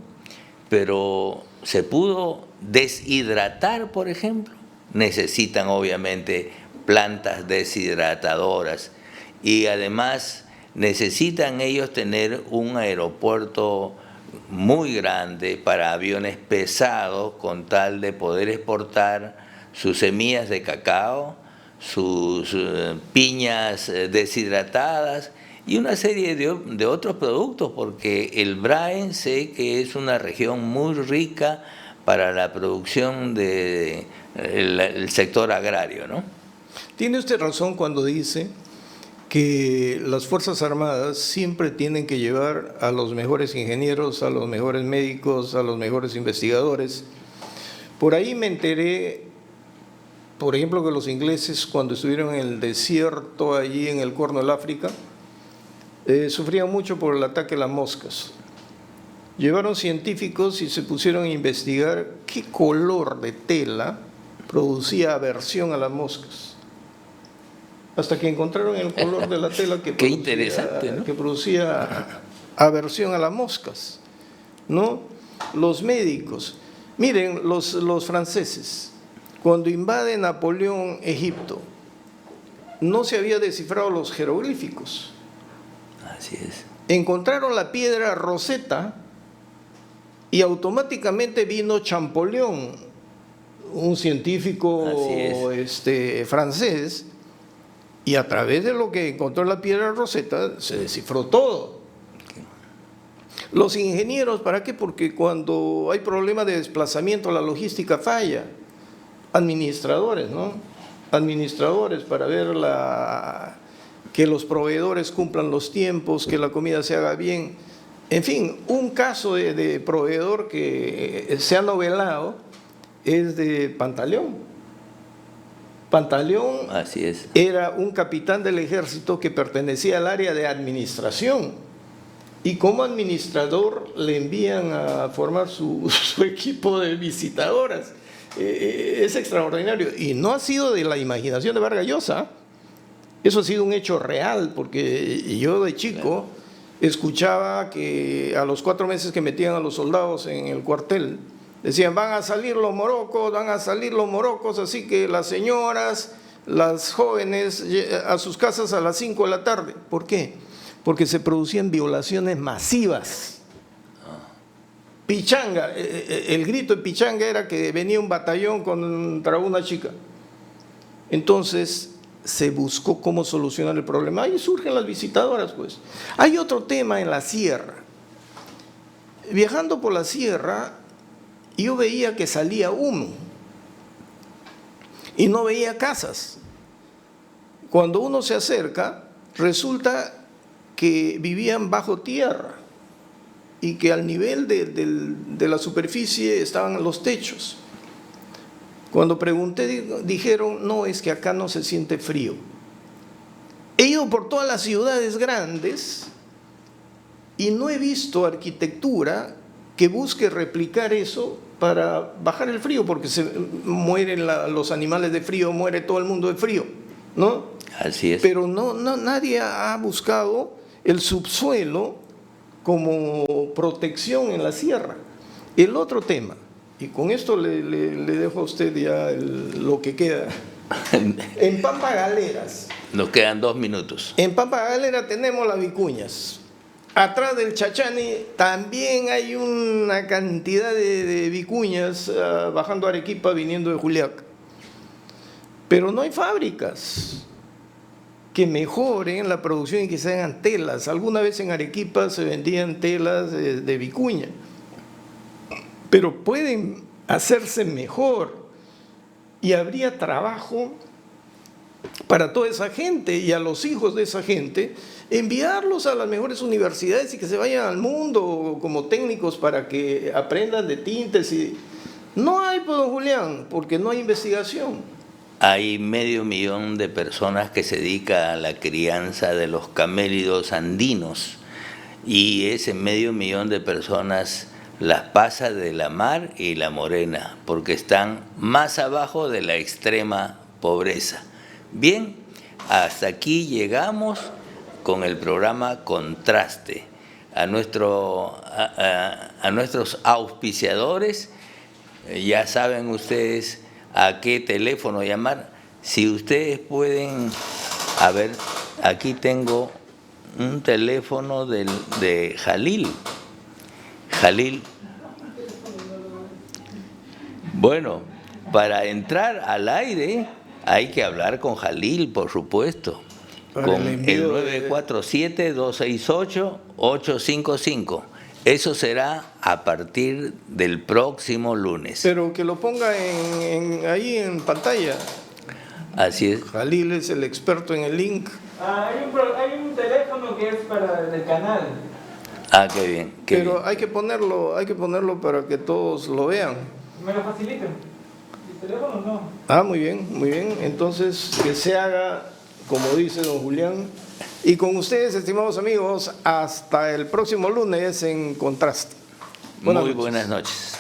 Pero se pudo deshidratar, por ejemplo. Necesitan obviamente plantas deshidratadoras y además necesitan ellos tener un aeropuerto muy grande para aviones pesados con tal de poder exportar sus semillas de cacao, sus piñas deshidratadas y una serie de otros productos, porque el Braem sé que es una región muy rica para la producción del sector agrario, ¿no? Tiene usted razón cuando dice que las Fuerzas Armadas siempre tienen que llevar a los mejores ingenieros, a los mejores médicos, a los mejores investigadores. Por ahí me enteré, por ejemplo, que los ingleses cuando estuvieron en el desierto allí en el Cuerno del África, sufrían mucho por el ataque a las moscas. Llevaron científicos y se pusieron a investigar qué color de tela producía aversión a las moscas. Hasta que encontraron el color de la tela que producía, interesante, ¿no?, que producía aversión a las moscas, ¿no? Los médicos. Miren, los franceses, cuando invade Napoleón Egipto, no se había descifrado los jeroglíficos. Así es. Encontraron la piedra Rosetta y automáticamente vino Champollion, un científico francés, y a través de lo que encontró la piedra Rosetta se descifró todo. Los ingenieros, ¿para qué? Porque cuando hay problema de desplazamiento, la logística falla. Administradores, ¿no? Administradores para ver que los proveedores cumplan los tiempos, que la comida se haga bien. En fin, un caso de proveedor que se ha novelado es de Pantaleón. Pantaleón Así es. era un capitán del ejército que pertenecía al área de administración y como administrador le envían a formar su equipo de visitadoras. Es extraordinario y no ha sido de la imaginación de Vargas Llosa. Eso ha sido un hecho real, porque yo de chico escuchaba que a los 4 meses que metían a los soldados en el cuartel, decían, van a salir los morocos, así que las señoras, las jóvenes, a sus casas a las 5 de la tarde. ¿Por qué? Porque se producían violaciones masivas. Pichanga, el grito de pichanga era que venía un batallón contra una chica. Entonces se buscó cómo solucionar el problema. Ahí surgen las visitadoras, pues. Hay otro tema en la sierra. Viajando por la sierra, yo veía que salía humo y no veía casas. Cuando uno se acerca, resulta que vivían bajo tierra y que al nivel de la superficie estaban los techos. Cuando pregunté, dijeron, no, es que acá no se siente frío. He ido por todas las ciudades grandes y no he visto arquitectura que busque replicar eso para bajar el frío, porque se mueren los animales de frío, muere todo el mundo de frío, ¿no? Así es. Pero nadie ha buscado el subsuelo como protección en la sierra. El otro tema, y con esto le dejo a usted ya lo que queda. En Pampa Galeras. Nos quedan 2 minutos. En Pampa Galera tenemos las vicuñas. Atrás del Chachani también hay una cantidad de vicuñas bajando a Arequipa, viniendo de Juliaca. Pero no hay fábricas que mejoren la producción y que se hagan telas. Alguna vez en Arequipa se vendían telas de vicuña, pero pueden hacerse mejor y habría trabajo para toda esa gente y a los hijos de esa gente, enviarlos a las mejores universidades y que se vayan al mundo como técnicos para que aprendan de tintes. No hay, pues, don Julián, porque no hay investigación. Hay 500.000 de personas que se dedican a la crianza de los camélidos andinos y ese 500.000 de personas las pasa de la Mar y la Morena porque están más abajo de la extrema pobreza. Bien, hasta aquí llegamos con el programa Contraste. A nuestros auspiciadores, ya saben ustedes a qué teléfono llamar. Si ustedes pueden, a ver, aquí tengo un teléfono de Jalil. Jalil. Bueno, para entrar al aire hay que hablar con Jalil, por supuesto, con el 947-268-855. Eso será a partir del próximo lunes. Pero que lo ponga ahí en pantalla. Así es. Jalil es el experto en el link. Hay un teléfono que es para el canal. Ah, qué bien. Pero hay que ponerlo para que todos lo vean. ¿Me lo facilitan? ¿El teléfono no? Ah, muy bien, muy bien. Entonces, que se haga, como dice don Julián. Y con ustedes, estimados amigos, hasta el próximo lunes en Contraste. Muy buenas noches.